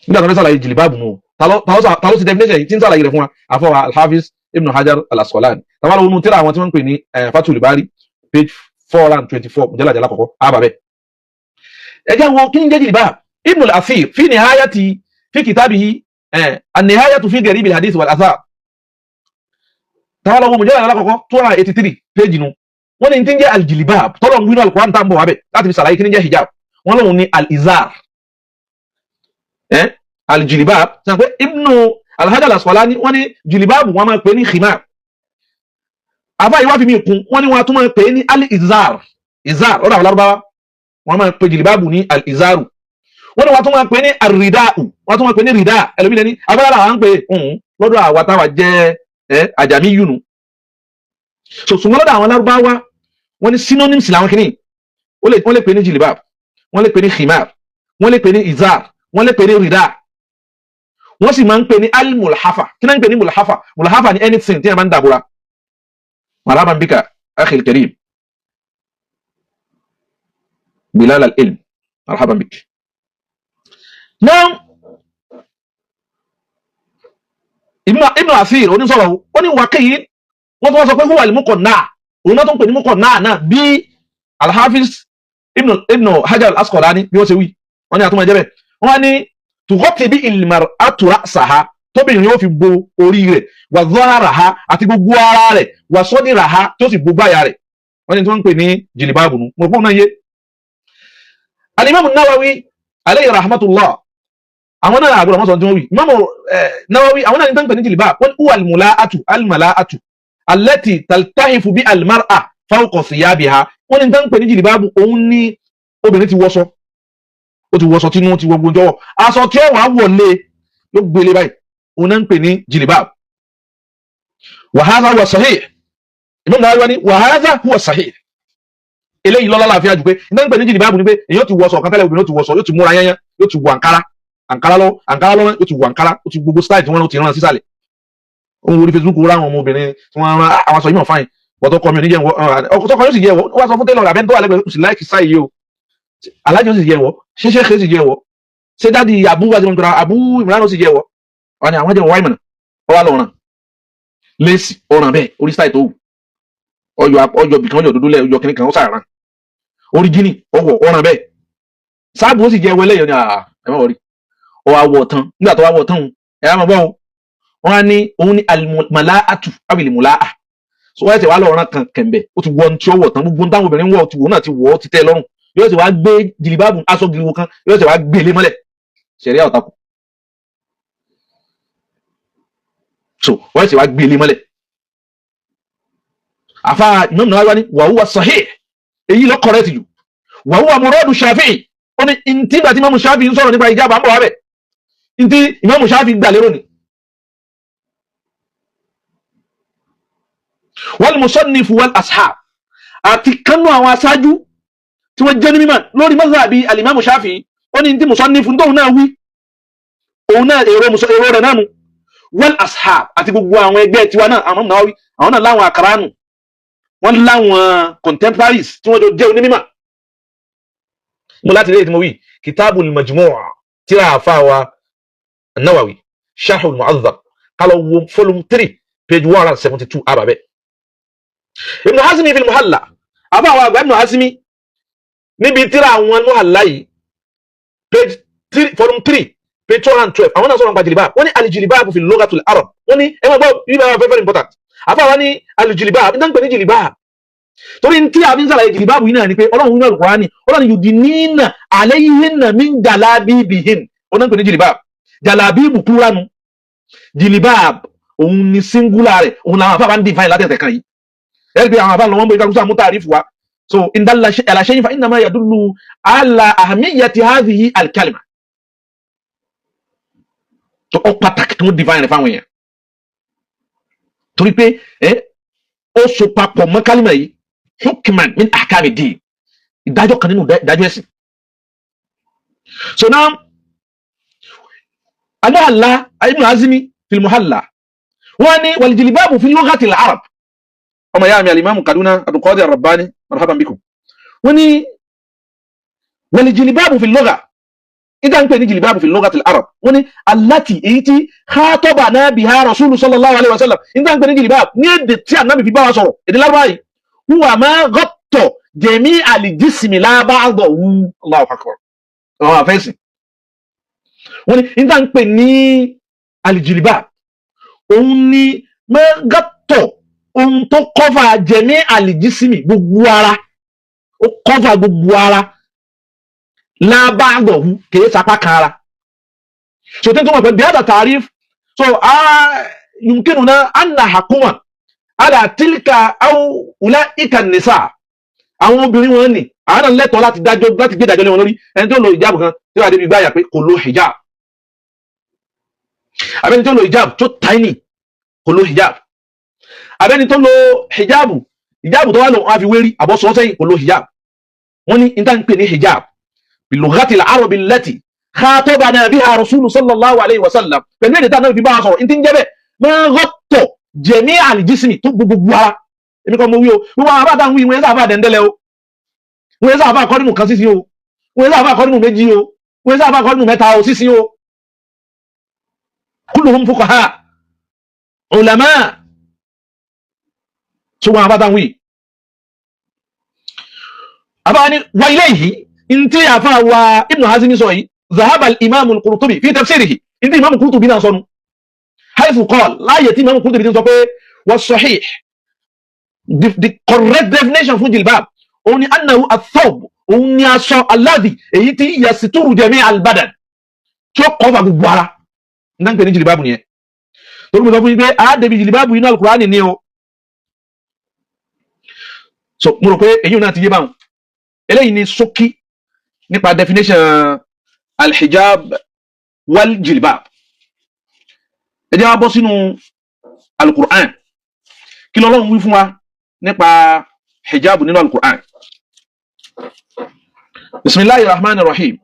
nígbà tó ń sàlàyé jìlìbáàbù nù ta ló ti definition yìí tí ń sàlàyé rẹ̀ fún wa àfọwà al-Hafiz Ibn Hajar al-Asqalani tàbí àwọn ohun tíra àwọn tí wọ́n ń pè ní Fathul Bari page 424 mujallad alákọ̀ọ́kọ́ àbàbẹ̀ ẹjẹ́ wọn kí ń jẹ́ jìlìbáàbù Ibn al-Athir fi nihayati fi kitabihi an-nihayatu fi gharib al-hadith wal-athar tàbí àwọn mujallad alákọ̀ọ́kọ́ 283 page nù wọ́n ní tí ń jẹ́ al-jilbab tọ́lọ̀ ń gbínú al-Qur'an tá ń bọ̀ wábẹ̀ láti fi sàlàyé kí ń jẹ́ hijab wọ́n lóhun ní al-izar al-jilbab sàn pé Ibnu al-Hajar al-Asqalani wọ́n ní jilbab wọ́n máa pè ní khimar àbá ìwá fi mi kún wọ́n ní wọ́n tún máa pè ní al-izar izar ọ̀dà àwọn Lárúbáwá wọ́n máa pè jilbab ní al-izaru wọ́n ní wọ́n tún máa pè ní ar-rida'u wọ́n tún máa pè ní rida ẹlòmílẹ̀ ní abẹ́rẹ́ àwọn pè lọ́dọ̀ àwa táwa jẹ́ àjàmí yùnú so ṣùgbọ́n lọ́dọ̀ àwọn Lárúbáwá wọ́n ní synonyms làwọn kìíní wọ́n lè pè ní jilbab wọ́n lè pè ní khimar wọ́n lè pè ní izar wọ́n lè pè ní rida wọ́n sì máa ń pè ní al-mulhafa kí náà ń pè ní mulhafa ní anything tí a máa ń dàbúra marhaban bika akhi al-karim bilal al-ilm marhaban bik now Ibn Athir onísọ̀rọ̀ ó ní wákìí wọ́n tó wọ́n sọ pé huwa al-muqanna òun náà tó ń pè ní muqanna náà bí al-Hafiz Ibn Hajar al-Asqalani bí wọ́n ṣe wí wọ́n ní àtúmọ̀ ẹjẹ́ bẹ́ẹ̀ wọ́n ní tughatti bi al-mar'atu ra'saha tóbìnrin yóò fi bo orí rẹ̀ wa dhahraha àti gbogbo ara rẹ̀ wa sadraha tó sì gbogbo àyà rẹ̀ wọ́n ní tí wọ́n ń pè ní jìlìbáàbù nù mo gbọ́n náà yé al-Imam an-Nawawi alayhi rahmatullah àwọn náà àgbọ̀dọ̀ wọ́n sọ tí wọ́n wí Imam Nawawi àwọn náà ní tí wọ́n ń pè ní jìlìbáàbù wọ́n huwa al-mala'atu allati taltahifu bi al-mar'a fawqa thiyabiha wọ́n ní tí wọ́n ń pè ní jìlìbáàbù òun ní obìnrin ti wọṣọ ó ti wọṣọ tínú ti gbogbo jọwọ aṣọ tí ó wà wọlé ló gbélé báyìí òun náà ń pè ní jìlìbáàbù wa hadha huwa sahih Imam Nawawi ní wa hadha huwa sahih eléyìí lọ́lá láàfíà jù pé iná ń pè ní jìlìbáàbù ni pé èyàn ti wọṣọ kan tẹ́lẹ̀ obìnrin ó ti wọṣọ yóò ti múra yányán yóò ti wọ àǹkárá lọ́wọ́ yóò ti wọ àǹkárá ó ti gbogbo style tí wọ́n ti rán sísàlẹ̀ ohun orí Facebook ráwọn ọmọbìnrin tí wọ́n rán àwọn aṣọ yìí mọ̀ fáyìn bọ́tọ̀ kọ́ mi ò ní jẹ́ ọkọ̀ tọkọ yóò sì jẹ́ wọ́n sọ fún tẹ́lọ̀ rẹ̀ abẹ́ntọ́ alẹ́gbẹ̀ẹ́ kò sì láìkì sáì yìí o alájọ sì jẹ́ wọ́ ṣíṣe kìí sì jẹ́ wọ́ ṣé dáàdi Abu wájú Abu Imran sì jẹ́ wọ́ wọn ni àwọn jẹ́ wọ́n wáìmọ̀nà ọwá lọ́ràn lẹ́sì ọ̀ràn bẹ́ẹ̀ orí style tó wù ọjọ́ bìkan ọjọ́ dúdú lẹ̀ ọjọ́ kìnnì kan ó sàrán orí gíní ọwọ́ ọ̀ràn bẹ́ẹ̀ sáàbù ó sì jẹ́ wẹ́lẹ́ yẹn ni ẹ̀mọ́ wọ̀rí ọwọ́ àwọ̀ tán nígbà tó wá wọ̀ tán ẹ̀yà máa bọ́ wọn á ní òun ní al-mala'atu awil mula'a so wọ́n ti wá lọ́ràn kan kẹ̀mbẹ̀ ó ti wọ ní tí ó wọ̀ tán gbogbo táwọn obìnrin wọ̀ ti wọ̀ náà ti wọ̀ ti tẹ́ lọ́rùn yóò sì wá gbé jìlìbáàbù aṣọ giriwo kan yóò sì wá gbé ilé mọ́lẹ̀ ṣẹ̀ríà ọ̀tàkù so wọ́n sì wá gbé ilé mọ́lẹ̀ àfa Imam Nawawi ní wa huwa sahih èyí lọ correct jù wa huwa muradu Shafi'i ó ní ntí gbàtí Imam Shafi'i ń sọ̀rọ̀ nípa ìjábà ń bọ̀ wábẹ̀ ntí Imam Shafi'i gbà lérò ni wal musannif wal ashab àti kánú àwọn aṣáájú tí wọ́n jẹ́ ní mímọ̀ lórí mazhabi al-Imam Shafi'i ó ní tí musannif tóun náà wí òun náà èrò rẹ̀ náà nu wal ashab àti gbogbo àwọn ẹgbẹ́ tiwa náà àwọn náà wí àwọn náà láwọn àkàránù wọ́n láwọn contemporaries tí wọ́n jọ jẹ́ onímọ̀ mo láti lè tí mo wí kitabul majmu' tíra àfáwa an-Nawawi sharh al-mu'adhdhab kálọ̀ wo volume 3 page 172 àbàbẹ̀ Ibn Hazmi fil Muhalla àfáwa àgbà Ibn Hazmi níbi tíra àwọn Muhalla yìí page 3 volume 3 page 212 àwọn náà sọ̀rọ̀ nípa jìlìbáàbù wọ́n ní al-jilbābu fil lughatil arab wọ́n ní ẹ̀wọ̀n gbọ́ yíba very important àfáwa ní al-jilbābu nígbà ní jìlìbáàbù torí tí a fi ń sàlàyé jìlìbáàbù yìí náà ni pé ọlọ́run nínú Al-Qur'ani ọlọ́run yudinina alayhinna min jalabibihin ọ̀nà ń pè ní jìlìbáàbù jalabibu pluranu jìlìbáàbù òun ni singular rẹ̀ òun làwọn afábá ń define látẹ̀tẹ̀ kan yìí ẹ̀rí pé àwọn afá lọ́wọ́ ń bọ̀ ìkàlùsọ àmúta àrífù wa so in dalla ala shay'in fa innama yadullu ala ahmiyati hadhihi al-kalima tó ọ pàtàkì tó define rẹ̀ fáwọn èèyàn torí pé ó so papọ̀ mọ́ kálímà yìí hukman min ahkam ad-din ìdájọ́ kan nínú ìdájọ́ ẹ̀sìn. So now al-Muhalla Ibn Hazmi fil Muhalla wọ́n ní wal jilbabu fi lughati al-arab ọmọ ìyá mi al-Imam Kaduna Abdul Qadir Rabbani marhaban bikum wọ́n ní wal jilbabu fi lugha ìdá ń pè ní jilbabu fi lughati al-arab wọ́n ní allati èyí tí khatabana biha Rasulu sallallahu alaihi wasallam ìdá ń pè ní jilbab ní èdè tí Ànábì fi bá wa sọ̀rọ̀ èdè Lárúbáwá huwa ma ghatta jami' al-jismi la ba'dahu. Allahu akbar. àwọn àfẹ́sìn wọ́n ní ìdá ń pè ní al-jilbab òun ni ma ghatta ohun tó kọ́fà jami' al-jismi gbogbo ara ó kọ́fà gbogbo ara lábàgbọ̀hù kìí sapá kan ara so tí tó mọ̀ pé bí ádà tààríf so yumkinuna anna hakuma ala tilka aw ulaika nisa àwọn obìnrin wọn ni àwọn lẹ́tọ̀ọ́ láti dájọ́ láti gbé dájọ́ lé wọn lórí ẹni tó lo hijab kan tí wà débi gbáyà pé kò lo hijab abẹ́ni tó lo hijab tó tiny kò lo hijab abẹ́ni tó lo hijab tó wà lọ wọn fi wérí àbọ̀sọ̀ sẹ́yìn kò lo hijab wọ́n ní ìdá ń pè ní hijab bilugati al-arabi allati khatabana biha Rasulu sallallahu alayhi wa sallam pẹ̀lú èdè tánà fi bá a sọ̀rọ̀ in ti ń jẹ́ bẹ́ẹ̀ máa gọ́tọ̀ jami' al-jismi tó gbogbo ara èmi kan mo wí o wọ́n máa bá dáhùn ìwé sáfà dẹ̀ndẹ́lẹ̀ o wọ́n sáfà kọ́dínù kan sísí o wọ́n sáfà kọ́dínù méjì o wọ́n sáfà kọ́dínù mẹ́ta o sísí o kulluhum fuqaha ulama ṣùgbọ́n àbá dáhùn yìí abáni wa ilayhi inti afa wa Ibn Hazmi sọ yìí zahaba al-imam al-Qurtubi fi tafsirihi inti imam al-Qurtubi náà sọnù haythu qala láyé tí imam al-Qurtubi ti sọ pé wa sahih the correct definition fún jilbab òun ni annahu ath-thawb òun ni aṣọ alladhi èyí tí yasituru jami' al-badan tí ó kọ́fà gbogbo ara nǹkan pè ní jilbab nìyẹn torí mo sọ fún yín pé àádẹ́bí jilbab inú al-Qur'ani ni o so mo rò pé èyí náà ti yé báwọn eléyìí ni ṣókí nípa definition al-hijab wal jilbab ẹ jẹ́ wá bọ́ sínú al-Qur'an kí l'Ọlọ́run wí fún wa nípa hijab nínú al-Qur'an. Bismillahir Rahmanir Rahim.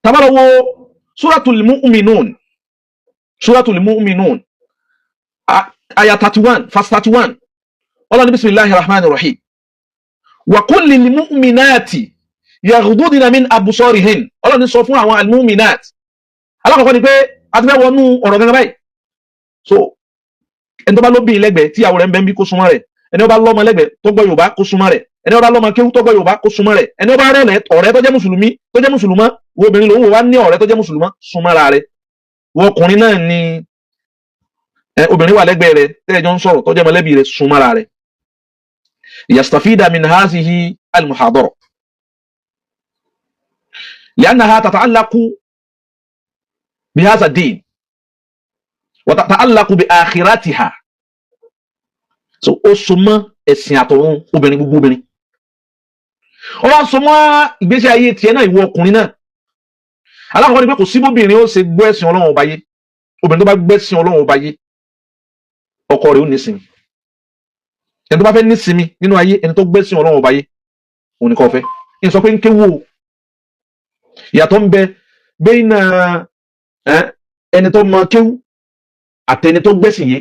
Tabarawo Suratul Mu'minun ayah 31 verse 31 Allah ni Bismillahir Rahmanir Rahim wa qul lil mu'minati yaghdudna min absarihin Allah ni sọ fún àwọn al-mu'minat alakoko ni pé a ti fẹ́ wọnú ọ̀rọ̀ gangan báyìí so ẹni tó bá lóbi lẹ́gbẹ̀ẹ́ tí ìyàwó rẹ̀ ń bẹ ń bí kó súnmọ́ rẹ̀ ẹni ó bá lọ́mọ lẹ́gbẹ̀ẹ́ tó gbọ́ Yorùbá kó súnmọ́ rẹ̀ ẹni ó bá lọ́mọ kéwú tó gbọ́ Yorùbá kó súnmọ́ rẹ̀ ẹni ó bá rẹ̀ ọ̀rẹ́ tó jẹ́ mùsùlùmí tó jẹ́ mùsùlùmá wo obìnrin lòun wò wá ní ọ̀rẹ́ tó jẹ́ mùsùlùmá súnmọ́ra rẹ̀ wo ọkùnrin náà ni obìnrin wà lẹ́gbẹ̀ẹ́ rẹ̀ tẹ́lẹ̀ jọ ń sọ̀rọ̀ tó jẹ́ mọ̀lẹ́bí rẹ̀ súnmọ́ra rẹ̀ yastafida min hazihi al-muhadara li'annaha tata'allaqu bi hadha ad-din wa tata'allaqu bi akhiratiha so ó súnmọ́ ẹ̀sìn àtọ̀run obìnrin gbogbo obìnrin ó wá súnmọ́ ìgbésí ayé tiẹ̀ náà ìwọ ọkùnrin náà alákọ̀ọ́kọ́ ni pé kò sí bóbìnrin ó ṣe gbọ́ ẹ̀sìn Ọlọ́run ọba yé obìnrin tó bá gbẹ́sìn Ọlọ́run ọba yé ọkọ rẹ̀ ó nísinmi ẹni tó bá fẹ́ nísinmi nínú ayé ẹni tó gbẹ́sìn Ọlọ́run ọba yé òun ni kò fẹ́ ń sọ pé ń kéwò ìyàtọ̀ ń bẹ bẹ́ẹ̀nà ẹni tó mọ kéwù àtẹni tó gbẹ́sìn yé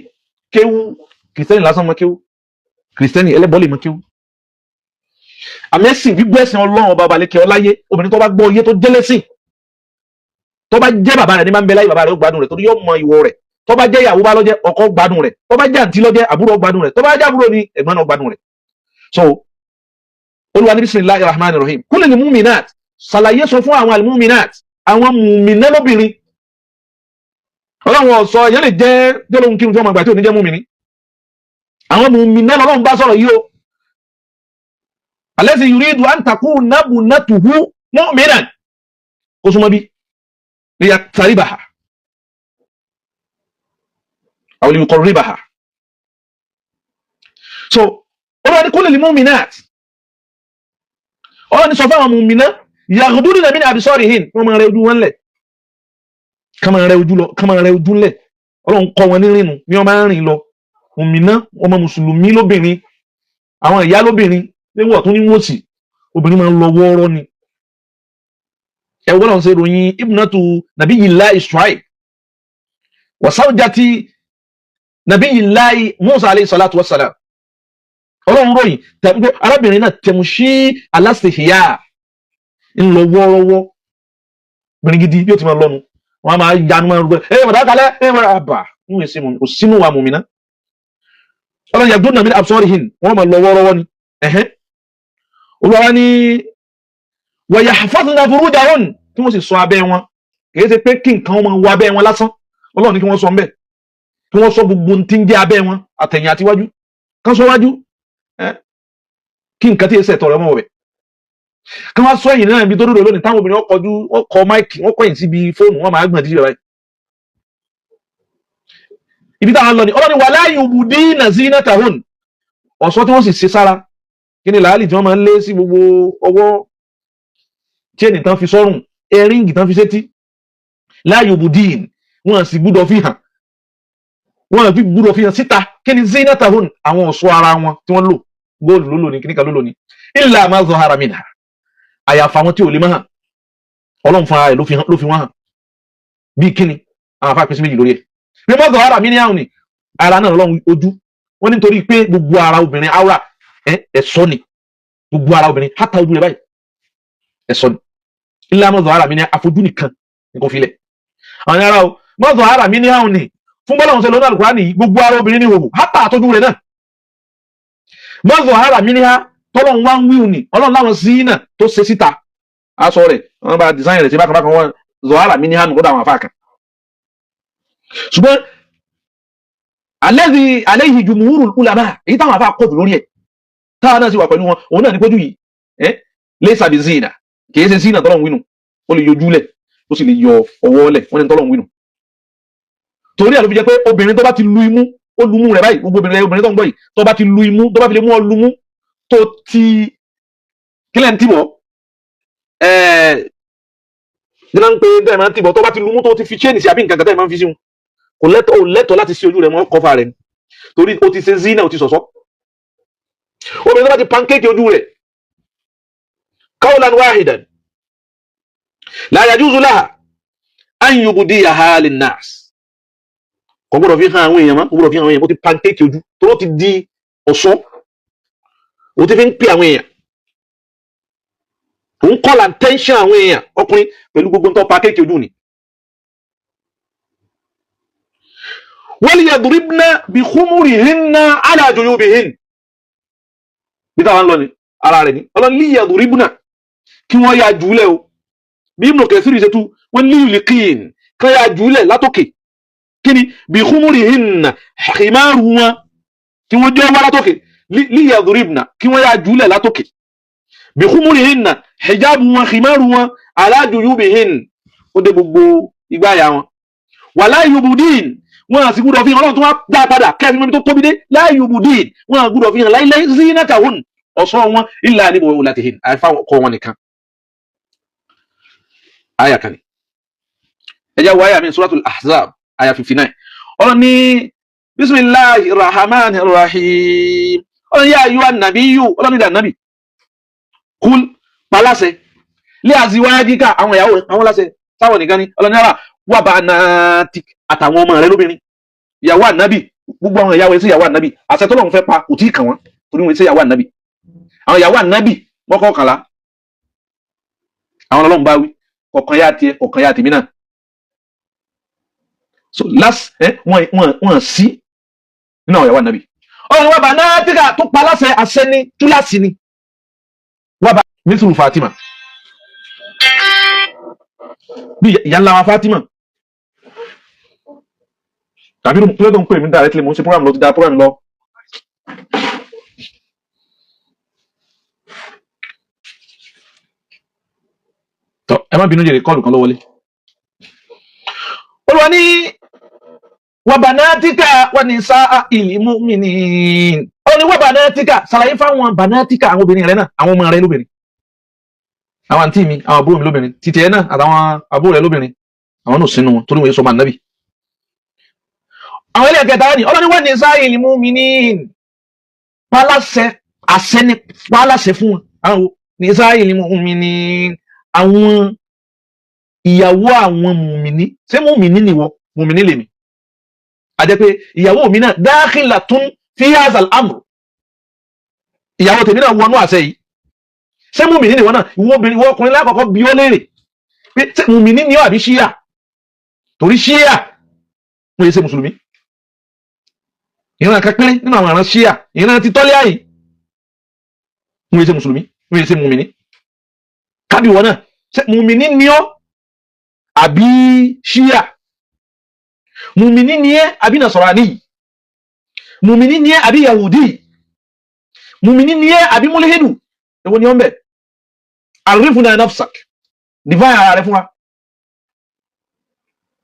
kéwù kìrìsìtẹ́nì lásán mọ kéwù kìrìsìtẹ́nì ẹlẹ́bọ lè mọ kéwù àmẹ́sìn gbígbẹ́sìn Ọlọ́run ọba balẹ̀kẹ́ ọláyé obìnrin tó bá gbọ́ iye tó jẹ́lẹ́sìn tó bá jẹ́ bàbá rẹ̀ ní máa ń bẹ láyé bàbá rẹ̀ ó gbádùn rẹ̀ torí yóò mọ ìwọ rẹ̀ tó bá jẹ́ ìyàwó bá lọ́jẹ́ ọkọ gbádùn rẹ̀ tó bá jẹ́ àǹtí lọ́jẹ́ àbúrò gbádùn rẹ̀ tó bá jẹ́ àbúrò ní ẹ̀gbọ́n náà gbádùn rẹ̀ so Olúwa ní Bismillahir Rahmanir Rahim kúlẹ̀ ní muminat ṣàlàyé sọ fún àwọn al-muminat àwọn mùmínà lóbìnrin Ọlọ́run ọ̀sọ́ ìyẹn lè jẹ́ jẹ́lóhun kí n fẹ́ ọmọ àgbà tí ò ní jẹ́ mùmíní àwọn mùmínà lọ́lọ́run bá sọ̀rọ̀ yìí o allazi yuridu an takuna bunatuhu mu'minan kó súnmọ́ bí liyaqtaribaha aw liyuqarribaha so Ọlọ́run ní kúlẹ̀ lil mu'minat Ọlọ́run ní sọ fún àwọn mùmínà yaghdudna min absarihin wọ́n máa rẹ ojú wọn lẹ̀ ká máa rẹ ojú lọ ká máa rẹ ojú lẹ̀ Ọlọ́run kọ́ wọn ní rìnnù ní wọ́n máa ń rìn lọ òmìnira ọmọ mùsùlùmí lóbìnrin àwọn ìyá lóbìnrin léwọ̀ tún ní wọ́sì obìnrin máa ń lọ wọ́ọ́rọ́ ni ẹ̀wọ́n náà ṣe ròyìn ibnatu nabiyillahi Shuaib wa zawjati nabiyillahi Musa alayhi salatu wassalam Ọlọ́run ròyìn tàbí arábìnrin náà tẹ̀mùsí alásèhìyà ń lọ wọ́ọ́rọ́wọ́ obìnrin gidi bí ó ti máa lọ́nu wọ́n máa yanu máa rúgbẹ́ mọ̀dá kalẹ́ mọ̀dá àbà níwèé sí mu kò sínú wa mùmínà Ọlọ́run yaghdudna min absarihin wọ́n máa lọ wọ́ọ́rọ́wọ́ ni olùwàwá ní wa yahfazna furujahun tí wọ́n sì ṣọ́ abẹ́ wọn kìí ṣe pé kí nǹkan wọn wọ abẹ́ wọn lásán Ọlọ́run ní kí wọ́n ṣọ́ mbẹ́ kí wọ́n ṣọ́ gbogbo tí ń jẹ́ abẹ́ wọn àtẹ̀yìn àti wájú kan ṣọ́ wájú kí nǹkan tí èsẹ̀ tọrọ mọ́ ọ̀bẹ̀ kí wọ́n ṣọ́ ẹ̀yìn náà ibi tó dúró lónìí táwọn obìnrin wọ́n kọ máìkì wọ́n kọ̀yìn síbi fóònù wọ́n máa gbọ̀n díẹ̀ báyìí ibi táwọn lọ ni Ọlọ́run ní wala yubdina zinatahun ọ̀ṣọ́ tí wọ́n sì ṣe sára kí ni làálì tí wọ́n máa ń lé sí gbogbo ọwọ́ chain tán fi sọ́rùn earring tán fi sétí la yubdin wọ́n sì gbúdọ̀ fi hàn wọ́n fi gbúdọ̀ fi hàn síta kí ni zinatahun àwọn ọ̀ṣọ́ ara wọn tí wọ́n lò góòlù ló lò ní kíníkà ló lò ní illa ma zahara minha àyàfà wọn tí ò lè máa hàn Ọlọ́run fúnra rẹ̀ ló fi wọ́n hàn bí kíni àwọn afá pèsè méjì lórí ẹ̀ bí ma zahara minha ni ara náà Ọlọ́run ojú wọ́n nítorí pé gbogbo ara obìnrin aura ẹ̀ṣọ́ ni gbogbo ara obìnrin hátà ojú rẹ̀ báyìí ẹ̀ṣọ́ ni illa ma zahara minha àfojú nìkan nǹkan filẹ̀ àwọn ará o ma zahara minha ni fún bọ́lá òun ṣe lọ́nà Al-Qur'ani gbogbo ara obìnrin ní ìhòhò hátà àtọ́jú rẹ̀ náà ma zahara minha tọ́lọ́run wá ń wíwù ní Ọlọ́run láwọn zina tó ṣe síta aṣọ rẹ̀ wọ́n bá design rẹ̀ sí bákan bákan wọn zahara minha nù kó dáwọn afá kan ṣùgbọ́n alayhi jumhurul ulama èyí táwọn afá kọ́ jù lórí ẹ̀ táwọn náà sì wà pẹ̀lú wọn òun náà ní pójú yìí laysa bi zina kìí ṣe zina tọ́lọ́run wínú ó lè yọjú lẹ̀ ó sì lè yọ ọwọ́ lẹ̀ wọ́n ní tọ́lọ́run wínú torí àlọ́ fi jẹ́ pé obìnrin tó bá ti lu imú ó lu imú rẹ̀ báyìí gbogbo obìnrin tó ń gbọ́ yìí tó bá ti lu imú tó bá fi lè mú ọ lu imú tó ti kílẹ̀ ń tìbọ̀ nínú ń pé bẹ́ẹ̀ máa ń tìbọ̀ tó bá ti lu imú tó ti fi chain sí àbí nǹkan kan tẹ́ máa ń fi sí wọn kò lẹ́tọ̀ọ́ láti ṣe ojú rẹ̀ mọ́ kọfà rẹ̀ torí ó ti ṣe zina ó ti sọ̀sọ́ obìnrin tó bá ti pancake ojú rẹ̀ qawlan wahidan la yajuzu laha an yubdiyaha linnas kò gbọ́dọ̀ fi hàn àwọn èèyàn mọ́ kò gbọ́dọ̀ fi hàn àwọn èèyàn ó ti pancake ojú tó ti di ọ̀ṣọ́ ó ti fi ń pè àwọn èèyàn ó ń call attention àwọn èèyàn ọkùnrin pẹ̀lú gbogbo ń tọ́ pancake ojú ni waliyadribna bi khumurihinna ala juyubihin bí táwọn lọ ni ara rẹ̀ ni ọlọ́run liyadribna kí wọ́n yà jùlẹ̀ o bí Ibn Kathir ṣe tú wọ́n liyulqin kí wọ́n yà jùlẹ̀ látòkè kí ni bí khumurihinna khimaru wọn kí wọ́n jẹ́ wá látòkè liyadribna kí wọ́n yà jùlẹ̀ látòkè bí khumurihinna hijabu wọn khimaru wọn ala juyubihin ó dé gbogbo ìgbáyà wọn wala yubdin wọn àti gbúdọ̀ fi hàn Ọlọ́run tó wá dá padà kẹ́ẹ̀fì mọ́bí tó tóbi dé la yubdin wọn à gbúdọ̀ fi hàn láìláì zinatahun ọ̀ṣọ́ wọn illa li bu'ulatihin àìfà ọkọ wọn nìkan àyà kan ní ẹjá wọ àyà mi suratul Ahzab àyà 59 Ọlọ́run ní bismillahir rahmanir rahim Ọlọ́run yá ayyuhan nabiyyu Ọlọ́run ní nàbì kul paláṣẹ li azwajika àwọn ìyàwó àwọn láṣẹ sáwọn nìkan ní Ọlọ́run yára wa banatik àtàwọn ọmọ rẹ̀ lóbìnrin ìyàwó ànábì gbogbo àwọn ìyàwó sí ìyàwó ànábì àṣẹ tọ́lọ́run fẹ́ pa kò tí ì kàn wọ́n torí wọ́n sí ìyàwó ànábì àwọn ìyàwó ànábì mọ́kànlá àwọn Ọlọ́run bá wí ọ̀kan yá tiẹ̀ ọ̀kan yá tèmi náà so last wọ́n sí nínú àwọn ìyàwó ànábì ọ̀rọ̀ wà bá náà tíkà tó pa láṣẹ àṣẹ ní túláàsì ni wà bá mísùlù Fatima bí ìyá ńlá wa Fatima tàbí kílódé ń pè mí directly mo ń ṣe program lọ ti da program lọ tọ ẹ má bínú jèrè kọlù kan ló wọlé olùwà ní wa banatika wa nisa'il mu'minin ó ní wa banatika ṣàlàyé fáwọn banatika àwọn obìnrin rẹ náà àwọn ọmọ rẹ lóbìnrin àwọn àǹtí mi àwọn àbúrò mi lóbìnrin títí ẹ náà àtàwọn àbúrò rẹ lóbìnrin àwọn náà sínú wọn torí wọn yẹ sọ máa nábì. àwọn ilé ẹ̀kẹta ni ọlọ́ni wọ́n ní sáyé ni mú mi ní pálásẹ àṣẹ ní pálásẹ fún wọn àwọn ní sáyé ni mú mi ní àwọn ìyàwó àwọn mùmìní ṣé mùmìní nìwọ mùmìní lèmi àjẹ́ pé ìyàwó mi náà dákìlà tún fi hazal amr ìyàwó tèmi náà wọnú àṣẹ yìí ṣé mùmìní nìwọ náà ìwọ obìnrin ìwọ ọkùnrin lákọ̀ọ́kọ́ bí ó léèrè pé mùmìní ni ó àbí ṣíyà torí ṣíyà wọ́n yẹ ṣe mùsùlùmí ìran kan péré nínú àwọn àrán ṣíyà ìran ti tọ́lé àyè wọ́n yẹ ṣe mùsùlùmí wọ́n yẹ ṣe mùmìní kábí wọn náà ṣe mùmìní ni ó àbí ṣíyà mùmìní ni ẹ́ àbí nasọ̀rání mùmìní ni ẹ́ àbí yahudi mùmìní ni ẹ́ àbí múlẹ́hìdù èwo ni ó ń bẹ̀ àrífúnà nafsak divine ara rẹ fún wa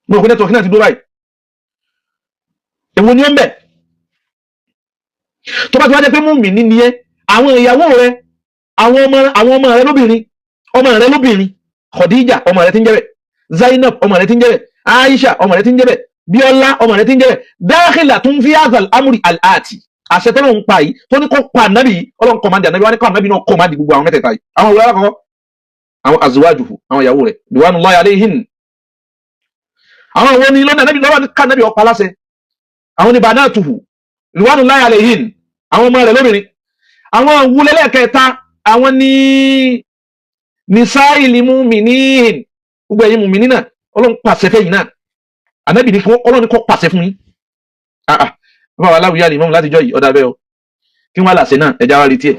mo rò pé nẹ́tọ̀ọ̀kì náà ti dó báyìí èwo ni ó ń bẹ̀ tó bá ti wá jẹ́ pé mùmìní ni ẹ́ àwọn ìyàwó rẹ àwọn ọmọ rẹ lóbìnrin Khadija ọmọ rẹ ti ń jẹ́ bẹ̀ Zainab ọmọ rẹ ti ń jẹ́ bẹ̀ Aisha ọmọ rẹ ti ń jẹ́ bẹ̀ Bíọ́lá ọmọ rẹ ti ń jẹ́ bẹ̀ dáhìlà tún fi azal amúri al'ati àṣẹ tó lóun pa yìí tó ní kó pa nábì ọlọ́run kọ̀mándì ànábì wá ní kọ́ ànábì náà kọ̀mándì gbogbo àwọn mẹ́tẹ̀ẹ̀ta yìí àwọn ìwé alákọ̀ọ́kọ́ àwọn azwajuhu àwọn ìyàwó rẹ̀ ridwanullahi alayhin àwọn ìwé ni lọ́nà ànábì lọ́wọ́ ká ànábì ọ̀pá láṣẹ àwọn ni banatuhu ridwanullahi alayhin àwọn ọmọ rẹ̀ lóbìnrin àwọn ìwúlẹ́lẹ́kẹta àwọn ni nisa'il mu'minin gbogbo ẹ̀yin mùmìnì náà ọlọ́run pàṣẹ fẹ́yìn náà ànábì ní ọlọ́run ní kọ́ pàṣẹ fún yín bá wa láwùjá lè mọ́mù láti jọ yìí ọ̀dà bẹ́ẹ̀ o kí wọ́n làṣẹ náà ẹja wa retí ẹ̀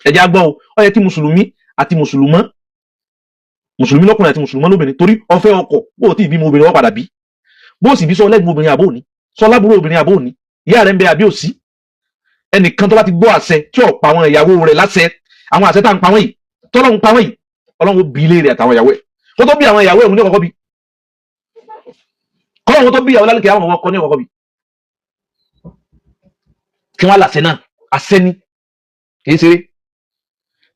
ẹja gbọ́ o ó yẹ kí mùsùlùmí àti mùsùlùmí lọ́kùnrin àti mùsùlùmọ́ lóbìnrin torí ọ̀fẹ́ ọkọ̀ bó o tí ì bímọ obìnrin wọ́n padà bí bó o sì bí sọ lẹ́gbẹ̀ẹ́ obìnrin àbó òní sọ lábúrò obìnrin àbó òní ìyá rẹ̀ ń bẹ àbí òsí ẹnìkan tó bá ti gbọ́ àṣẹ tí ò pa àwọn ìyàwó rẹ̀ láṣẹ àwọn àṣẹ tá à ń pa wọ́n yìí tọ́lọ́run pa wọ́n yìí ọlọ́run ó bí ilé rẹ̀ àtàwọn ìyàwó ẹ̀ kó tó bí àwọn ìyàwó ẹ̀ ní ọkọ̀ bí kọ́lọ́run tó bí ìyàwó lálùkẹ́ àwọn ọkọ̀ ní ọkọ̀ bí kí wọ́n làṣẹ náà àṣẹ ni kì í ṣeré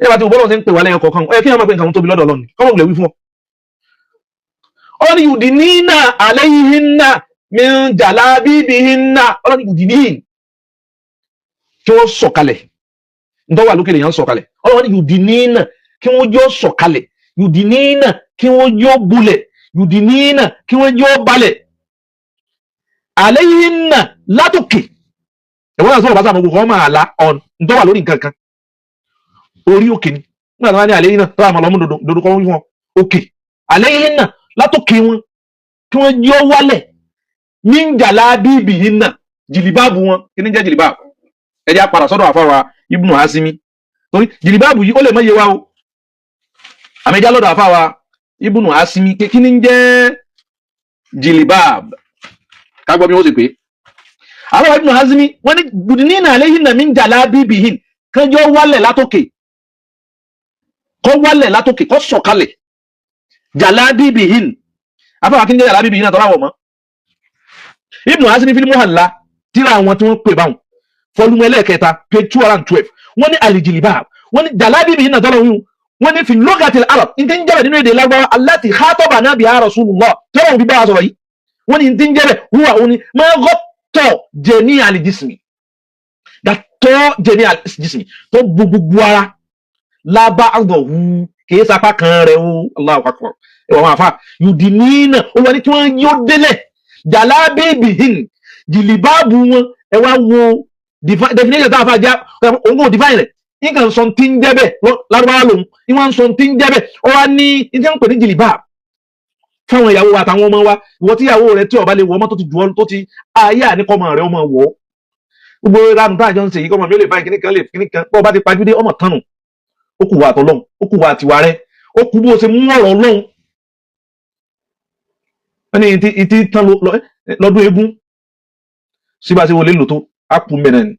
ẹ bá ti bọ́lọ̀ ṣe ń pè wá lẹ́yìn kọ̀ọ̀kan ẹ kí wọ́n máa pe nǹkan tóbi lọ́dọ̀ Ọlọ́run kọ́mọ̀ wùlẹ̀ wí fún ọ. ọlọ́ni yudinina alayhinna min jalabibihinna ọlọ́ni yudinin kí wọ́n sọ̀kalẹ̀ ntọ́wà lókè lèèyàn sọ̀kalẹ̀ ọlọ́ni yudinina kí wọ́n jọ sọ̀kalẹ̀ yudinina kí wọ́n jọ bulẹ̀ yudinina kí wọ́n jọ balẹ̀ alayhinna látòkè ẹ̀wọ́n náà sọ̀rọ̀ bá sàmù gbogbo ọmọ àlá ọ̀n tó wà lórí nǹkan kan orí òkè ni nígbà tó wá ní àlẹ́yìn náà tó wà mọ̀ lọ́mú dodo kọ́ wọ́n òkè àlẹ́yìn náà látòkè wọn kí wọ́n yọ wálẹ̀ ní jàlábíbì yìí náà jìlìbáàbù wọn kí ní jẹ́ jìlìbáàbù ẹ̀jẹ̀ apàdà sọ́dọ̀ àfáwà Ibnu Hasimi torí jìlìbáàbù yìí ó lè mọ́ iye wa o àmẹ́jà lọ́dọ̀ àfáwà Ibnu Hasimi kí ní jẹ́ jìlìbáàbù kágbọ́ bí wọ́n sì pé àwọn Ibn Hazmi wọ́n ní yudinina alayhinna min jalabibihin kánjọ́ wálẹ̀ látòkè kọ́ sọ̀kalẹ̀ jalabibihin afẹ́wà kí ní jẹ́ jalabibihin náà tọ́láwọ̀ mọ́ Ibn Hazmi fil Muhalla tíra àwọn tí wọ́n pè báwọn fọlùmọ́ ẹlẹ́ẹ̀kẹta page 212 wọ́n ní al-jilbab wọ́n ní jalabibihin náà tọ́láwọ̀ wọ́n ní fi lughatil arab ní tí ń jẹ́rẹ̀ nínú èdè Lárúbáwá allati khatabana biha Rasulullah tọ́láwọ̀ fi bá wa sọ̀rọ̀ yìí wọ́n ní tí ń jẹ́rẹ̀ huwa òní tọ́ jẹ̀ní àlìjísìmì tọ́ jẹ̀ní àlìjísìmì tó gbogbo ara lábá àgbọ̀wú kìí sapá kan rẹ̀ o Allahu Akbar ẹwà wọn àfá yudinina ó wà ní kí wọ́n yóò délẹ̀ jalabibihin jìlìbáàbù wọn ẹwà wo definition tá a fà já òun define rẹ̀ nǹkan sọ tí ń jẹ́ bẹ́ẹ̀ lárúbáwá lòun ìwọ̀n sọ tí ń jẹ́ bẹ́ẹ̀ ó wà ní ìdí ń pè ní jìlìbáàbù fáwọn ìyàwó wa àtàwọn ọmọ wa ìwọ tí ìyàwó rẹ tí ọba lè wọ ọmọ tó ti jù ọ tó ti ayé àníkọmọ rẹ ọmọ wọ gbogbo ìranù tá àjọ ń ṣe yìí kọmọ mi ò lè báyìí kíníkan pọ ọba ti pajúdé ọmọ tánu ó kù wà àtọlọ́hun ó kù wà àtiwà rẹ ó kù bó ṣe mú ọ̀rọ̀ Ọlọ́hun ẹni ìtì tán lọ́dún eégún síbá tí wọlé lò tó á kú mẹ́nà ni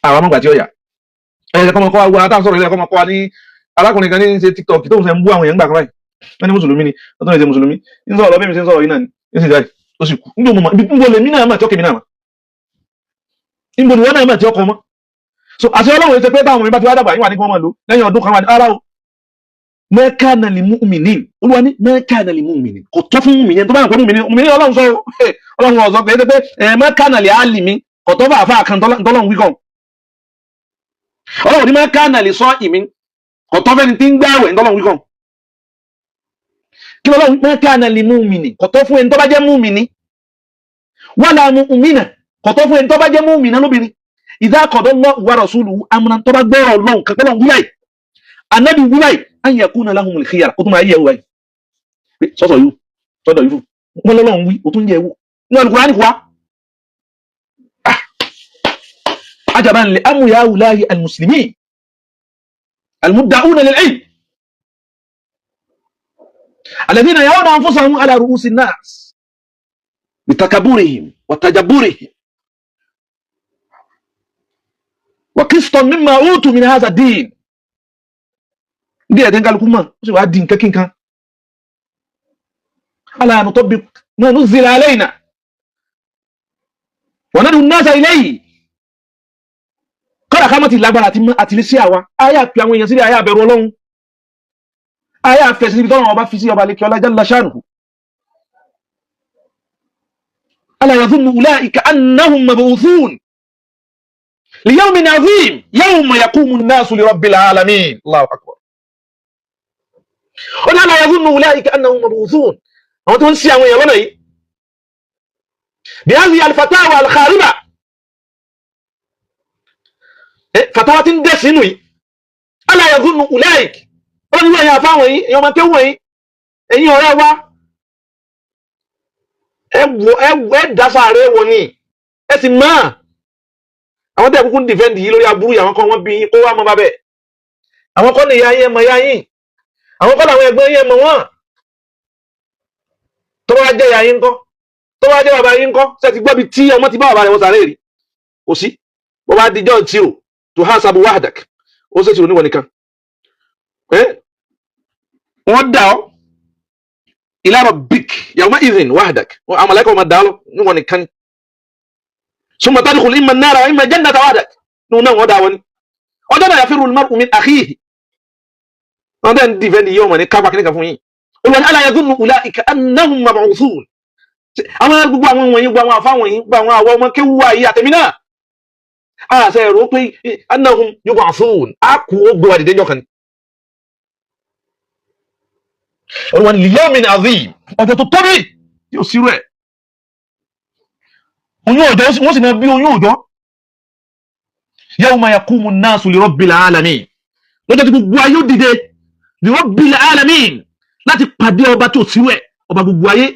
àwọn ọmọgbà tí ó yà ẹ̀yẹ kọ́mọ kọ́ wa táwọn sọ̀rọ̀ ilé kọ́mọ kọ́ wa ní arákùnrin kan ní ṣe TikTok tó ń sẹ́ ń bú àwọn èèyàn gbà kan báyìí wọ́n ní mùsùlùmí ni wọ́n tó ń ṣe mùsùlùmí ń sọ̀rọ̀ bí mi ṣe ń sọ̀rọ̀ yìí náà ni ń sì jáde ó sì kú níbo lèmi náà mà tí ọkẹ́ mi náà mà níbo ni wọ́n náà mà tí ọkọ̀ mọ́ so àṣẹ Ọlọ́run ṣe pé táwọn ọmọ mi bá ti wá dàgbà yín wà ní kí wọ́n máa lò lẹ́yìn ọdún kan wà ní ara o ma kana lil mu'minin Olúwa ní ma kana lil mu'minin kò tọ́ fún mu'minin tó bá ń pè mu'minin Ọlọ́run sọ Ọlọ́run ọ̀sọ́ pé ma kana li alimi kò tọ́ bá àfáà kan tọ́lọ́run wí kàn Ọlọ́run ní ma kana li sa'imin kò tọ́ fẹ́ni tí ń gbààwẹ̀ tọ́lọ́run wí kàn kí Ọlọ́run ma kana lil mu'minin kò tọ́ fún ẹni tó bá jẹ́ mu'mini wala mu'mina kò tọ́ fún ẹni tó bá jẹ́ mu'mina lóbìnrin idha qada Allahu wa rasuluhu amran tó bá gbọ́rọ̀ Ọlọ́run kan tọ́lọ́run wíwáyì Ànábì wíwáyì an yakuna lahumul khiyara kó tó máa yẹ wáyì sọ́sọ̀ yìí sọ́dọ̀ yìí wọ́n lọ́lọ́run wí ó tún yẹ wò ní Al-Qur'ani kò wá ajaban li amri haula'i al-muslimin al-mudda'una lil-'ilm alladhina yarawna anfusahum ala ru'usi an-nas bitakaburihim wa tajabburihim wa qistan mimma utu min hadha ad-din ndí ẹ̀dẹ́ kálukú mọ̀ ó sì wá di nǹkan kínkan ala nutabbiq ma nuzzila alayna wa nad'u an-nasa ilayhi kọ́dà ká mọ́ ti lágbára àti lé sí àwa ayá pè àwọn èèyàn sílẹ̀ ayá bẹ̀rù Ọlọ́run ayá fẹ̀ sí ibi tọ́rọ ọba fi sí ọba lẹ́kẹ́ ọlá jalla shanuhu ala yadhunnu ulaika annahum mab'uthun li yawmin 'azim yawma yaqumu an-nasu li rabbil alamin Allahu akbar ó ní ala yadhunnu ulaika annahum mab'uthun àwọn tó ń sí àwọn èèyàn lọ́nà yìí bí hadhihi al-fatawa al-khariba fatawa tí ń dẹ̀ sínú yìí ala yadhunnu ulaika ó ní ẹ̀yà fáwọn yìí èèyàn máa kéwọ̀n yìí ẹ̀yin ọ̀rẹ́ wa ẹ dáfàárẹ̀ wọ ni ẹ sì máa àwọn tẹ́ kúkú ń dìfẹ́ǹdì yìí lórí aburú àwọn kan wọ́n bí kó wá mọ́ bábẹ́ àwọn kan ní ìyá yẹn mọ̀ ìyá yín àwọn kan làwọn ẹgbẹ́ yẹn mọ̀ wọ́n tó bá jẹ́ ìyá yín ńkọ́ tó bá jẹ́ bàbá yín ńkọ́ ṣe ti gbọ́ bí tí ọmọ ti bá bàbá rẹ̀ wọ́n sàrẹ́ rí kò sí bó bá dijọ́ tí o tó há sábò wahdak ó ṣe tí o níwọ̀n nìkan wọ́n dà ọ́ ila rabbik yawma idhin wahdak àwọn màláíkà máa dà ọ́ níwọ̀n nìkan summa tadkhul imma an-nara wa imma al-jannata wahdak níwọ̀n náà wọ́n dà wọ́n ni ọjọ́ náà yafiru al-mar'u min akhihi wọ́n dẹ̀ ń dìfẹ́ǹdì yìí ọmọ ní kápá kíníkà fún yìí olùwàní ala yadhunnu ulaika annahum mab'uthun àwọn gbogbo àwọn wọ̀nyí gbogbo àwọn àfáwọn yìí gbogbo àwọn àwọn ọmọ kéwú ayé àtẹ̀mí náà àṣẹ ẹ̀rọ pé annahum yub'athun á kú ó gbé wa dìde jọ kan olùwàní li yawmin 'azim ọjọ́ tó tóbi yóò sírú ẹ̀ oyún ọjọ́ wọ́n sì náà bí oyún ọjọ́ yawma yaqumu an-nasu li rabbil alamin lọ́jọ́ tí gbogbo ayé ó dìde li rabbil alamin láti pàdé ọba tó sírú ẹ̀ ọba gbogbo ayé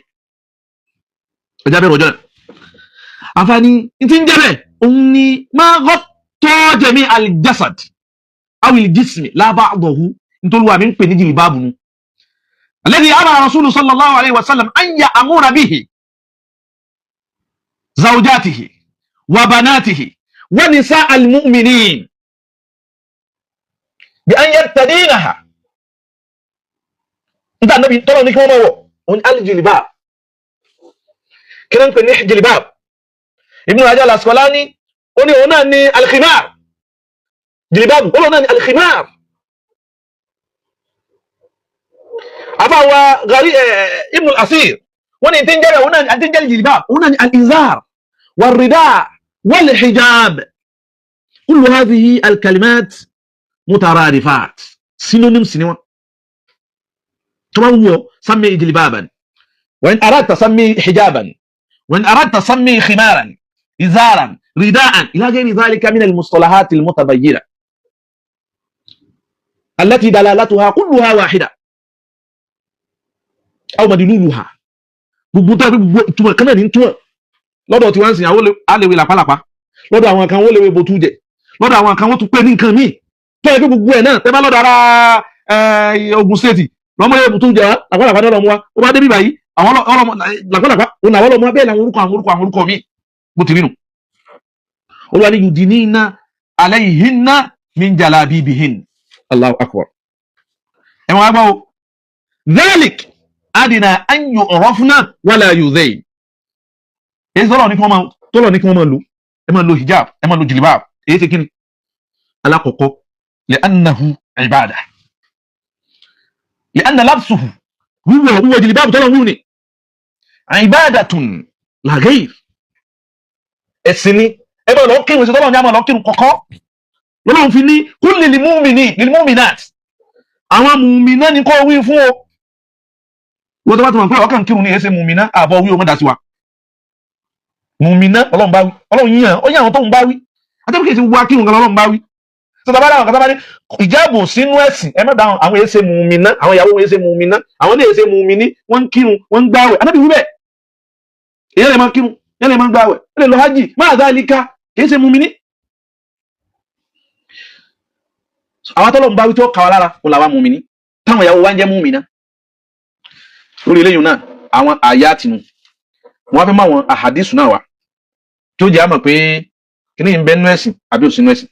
ọjà bẹ̀rẹ̀ ọjọ́ náà àǹfààní tí ń jẹ́bẹ̀ òun ni máa ghatta jami' al-jasad aw al-jismi la ba'dahu nítorí wà mí ń pè ní jìlìbáàbù nu alladhi amara rasulu sallallahu alayhi wa sallam an ya'mura bihi zawjatihi wa banatihi wa nisa' al-mu'minin bi an yartadinaha níta Ànábì tọ́lọ̀ ní kí wọ́n máa wọ̀ òun al-jilbab kí ló ń pè ní jilbab Ibn Hajar al-Asqalani ó ní òun náà ní al-khimar jilbab ó lóun náà ní al-khimar àfáwà Ibn al-Asir wọ́n ní tí ń jẹ́rẹ̀ òun náà àti jẹ́rẹ̀ jilbab òun náà ní al-izar wal-rida' wal-hijab kullu hadhihi al-kalimat mutaradifat synonyms ni wọ́n tó bá wù ọ́ sammi jilbaban wa in aradta sammi hijaban wa in aradta sammi khimaran izaran ridaan ila ghayri dhalika min al-mustalahat al-mutabayyina allati dalalatuha kulluha wahida aw madluluha gbogbo tó gbogbo ìtumọ̀ kan náà ní túmọ̀ lọ́dọ̀ tí wọ́n sìn àwọn alewe làpálàpá lọ́dọ̀ àwọn kan wọ́n lewe botu jẹ lọ́dọ̀ àwọn kan wọ́n tún pé ní nǹkan míì tó yẹ kí gbogbo ẹ̀ náà tẹ́ bá lọ́dọ̀ ara Ogun State lọ́mọ yẹ botu jẹ làpálàpá náà lọ́mọ wa ó bá débi báyìí àwọn ọlọ́mọ làpálàpá òun àwọn ọlọ́mọ bẹ́ẹ̀ làwọn orúkọ míì bó ti rí nù Olúwa ní yudinina alayhinna min jalabibihin Allahu akbar ẹ̀wọ̀n agbá o dhalik adina an yu'rafna wala yudhayn èyí tọ́lọ̀ ní kí wọ́n máa lò ẹ máa lo hijab ẹ máa lo jilbab èyí tí kíni alákọ̀ọ́kọ́ li'annahu ibada لأن لبسه wíwọ̀ jìlìbáàbù tọ́lọ̀ wù ní ibadatun la ghayr ẹ̀sìn ni ẹgbẹ́ lọ kírun sí tọ́lọ̀ ní àmọ́ lọ kírun kọ̀kọ́ lọ́lọ́run fi ní kul lil mu'minat àwọn mùmìnà ní kọ́ wí fún o wọ́n tó bá ti mọ̀ pé ọkàn kírun ní ẹsẹ̀ mùmìnà àbọ̀ wí ọmọdà sí wa mùmìnà ọlọ́run bá wí ọlọ́run yíyan ó yẹ àwọn tó ń bá wí àtẹ́bùkẹ́ ti wá kírun gan ọlọ́run bá wí sọta bá dáhùn kátàbá ní ìjáàbù sínú ẹ̀sìn ẹ má dáhùn àwọn ẹsẹ̀ mùmìnà àwọn ìyàwó ẹsẹ̀ mùmìnà àwọn ilé ẹsẹ̀ mùmìnì wọ́n ń kírun wọ́n ń gbáwẹ̀ anábì wí bẹ́ẹ̀ ìyẹn lè máa kírun ìyẹn lè máa gbáwẹ̀ ẹ lè lọ hajj máa dá àlíká kìí ṣe mùmìnì. àwọn tọ́lọ̀ ń bá wí tó kà wá lára kò làwọn mùmìnì táwọn ìyàwó wa ń jẹ́ mùmìnà lórí eléyìí náà àwọn àyà tìǹù wọn fẹ́ máa wọn àhàdísù náà wá tí ó jẹ́ àmọ̀ pé kíní ń bẹ nú ẹ̀sìn àbí òsínú ẹ̀sìn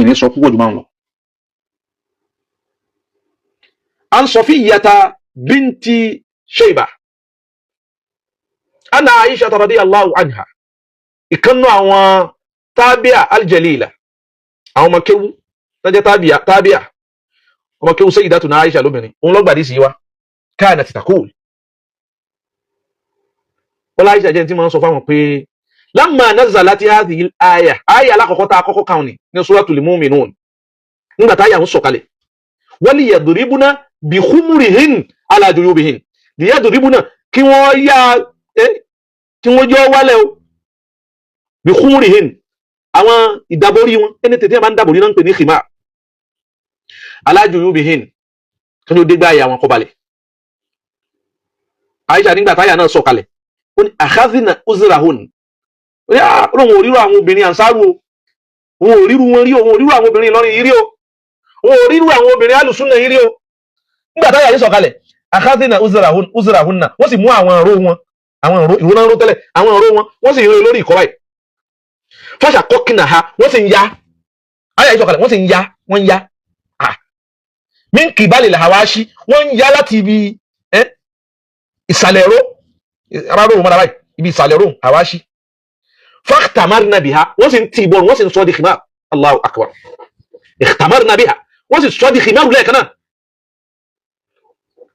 ìní sọ púpọ̀ jù máa ń lọ. an Safiyyata binti Shayba anna Aisha radiyallahu anha ìkànnù àwọn tábíà aljalila àwọn ọmọ kéwú tọ́jẹ́ tábíà ọmọ kéwú Sayyidatuna Aisha lóbìnrin òun lọ́gbàdì sí wa kanat taqul wọ́n Aisha jẹ́ tí máa ń sọ fáwọn pé lamma nazalat hadhihi al-aya alákọ̀ọ́kọ́ tá àkọ́kọ́ kàwọn ní suratul mu'minun nígbà táyà ń sọ̀kalẹ̀ wal yadribuna bi khumurihin ala juyubihin li yadribuna kí wọ́n jọ wálẹ̀ o bi khumurihin àwọn ìdàborí wọn ẹni tètè máa ń dàborí náà ń pè ní khimar ala juyubihin kí wọ́n dégbà àyà wọn kọ́ balẹ̀. Aisha nígbà táyà náà sọ̀kalẹ̀ ó ní akhadhna uzrahun ọlọ́run òríru àwọn obìnrin ànsáàrù o òun òríru wọn rí o òun òríru àwọn obìnrin Ìlọrin yìí rí o òun òríru àwọn obìnrin alùsùnà yìí rí o nígbà táyà yìí sọ̀kalẹ̀ akhadhna uzrahunna wọ́n sì mú àwọn ọ̀rọ̀ wọn àwọn ọ̀rọ̀ ìwọ́n náà ró tẹ́lẹ̀ àwọn ọ̀rọ̀ wọn wọ́n sì rìn lórí ìkọ́ báyìí fọ́ṣà kọ́kìnà ha wọ́n sì ń ya ayà yìí sọ̀kalẹ̀ wọ́n sì ń ya wọ́n ń ya min qibali al-hawashi wọ́n ń ya láti ibi ìsàlẹ̀ ẹ̀rọ aráàlú wọn mọ́ra báyìí ibi ìsàlẹ̀ ẹ̀rọ hawashi فاختمرنا بها وسن تيبون وسن صادي خمار الله اكبر اختمرنا بها وسن صادي خمار لا كنا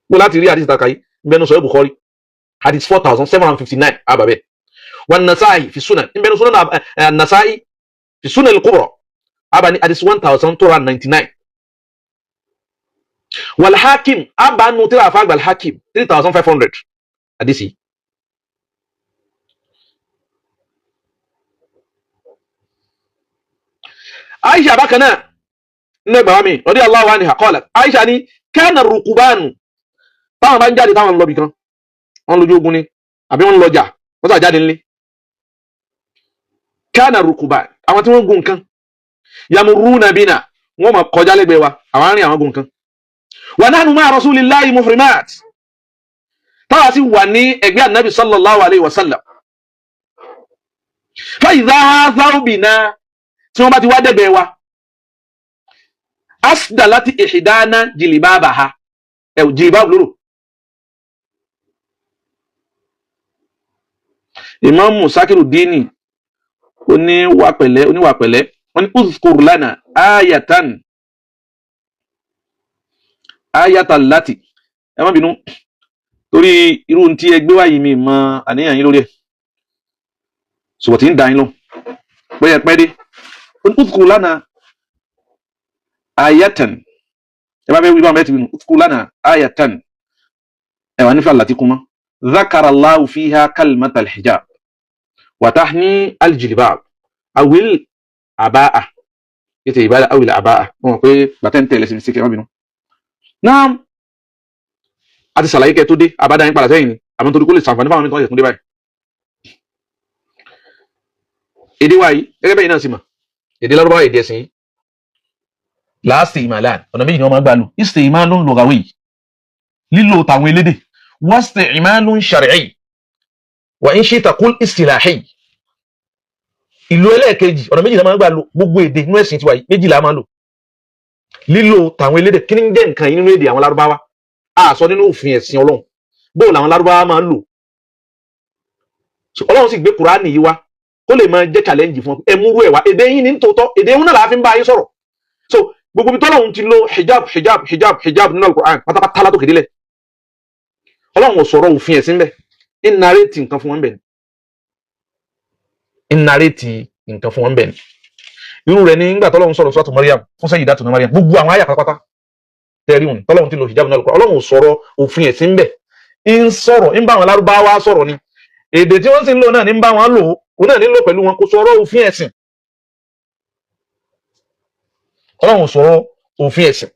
ولا تري حديث تاكاي بينو صحيح البخاري حديث 4759 ابابه والنسائي في السنن بينو سنن النسائي في السنن الكبرى اباني حديث 1299 والحاكم ابانو ترى فاق الحاكم 3500 حديثي Aisha bákan náà nígbà mi radiyallahu anha qalat Aisha ní kana rukubanu táwọn bá ń jáde táwọn lọ bì kan wọ́n lójú ogun ni àbí wọ́n lọ́jà wọ́n sá jáde nílé kana rukuban àwọn tí wọ́n gun nǹkan yamuruna bina wọ́n máa kọjá lẹ́gbẹ̀ẹ́ wa àwọn arìn àwọn gun nǹkan wa nahnu ma'a rasulillahi muhrimat táwa sì wà ní ẹgbẹ́ Ànábì sallallahu alayhi wa sallam fa idha hadhaw bina tí wọ́n bá ti wá dẹ̀bẹ̀ wa asda láti ihdana jilibabaha jilibab lóró Imam Sakiruddin oníwà pẹ̀lẹ́ wọ́n ní uzkur lana ayatan láti ẹ má bínú torí irú tí ẹgbẹ́ wáyìí mi mọ àníyàn yín lórí ẹ̀ ṣùgbọ́n tí ń dá yín lọ bóyá pẹ́ dé اذكر لنا آية ما بيقول ما بيتبين اذكر لنا آية أيوة التي كما ذكر الله فيها كلمة الحجاب وتحني الجلباب أو العباءة يتيبال أو العباءة باتن تيلي سيمسيكي ما بينو نعم àti ṣàlàyé kẹ́ tó dé àbádá yín padà sẹ́yìn ni àmọ́ torí kó lè ṣàǹfààní fáwọn mìíràn tó dé báyìí èdè wa yìí gẹ́gẹ́ bẹ́ẹ̀ náà sì mọ̀ èdè Lárúbáwá èdè ẹ̀sìn yìí láàsì ìmàlàn ọ̀nà méjì ni wọ́n máa gbà lò isti'malun lughawi lílò tàwọn elédè wasti'malun shar'i wa in shi'ta qul istilahi ìlò ẹlẹ́ẹ̀kejì ọ̀nà méjì ni wọ́n máa gbà lò gbogbo èdè inú ẹ̀sìn tiwa yìí méjì la máa lò lílò tàwọn elédè kí ni jẹ́ nǹkan yìí nínú èdè àwọn Lárúbáwá a sọ nínú òfin ẹ̀sìn Ọlọ́run bóò làwọn Lárúbáwá máa ń lò Ọlọ́run sì gbé Kùránì yìí wá kó lè máa jẹ́ challenge fún ẹ múrú ẹ̀ wá èdè yín ní tòótọ́ èdè yín náà la fi ń bá yín sọ̀rọ̀ so gbogbo bí tọ́lọ́run ti lo hijab nínú Al-Qur'an pátápátá látòkè délẹ̀ Ọlọ́run ò sọ̀rọ̀ òfin ẹ̀sìn bẹ́ẹ̀ ń narrate nǹkan fún wọn bẹ́ẹ̀ ni ń narrate nǹkan fún wọn bẹ́ẹ̀ ni irú rẹ̀ ní nígbà tọ́lọ́run sọ̀rọ̀ Suratu Maryam fún Sayyidatuna Maryam gbogbo àwọn àyà pátápátá tẹ́rí wọn tọ́lọ́run ti lo hijab nínú Al-Qur'an Ọlọ́run ò sọ̀rọ̀ òfin ẹ̀sìn bẹ́ẹ̀ ń sọ̀rọ̀ ń bá wọn Lárúbáwá sọ̀rọ̀ ni èdè tí wọ́n sì ń lò náà ní ń bá wọn lò ó náà ní lò pẹ̀lú wọn kò sọ̀rọ̀ òfin ẹ̀sìn Ọlọ́run ò sọ̀rọ̀ òfin ẹ̀sìn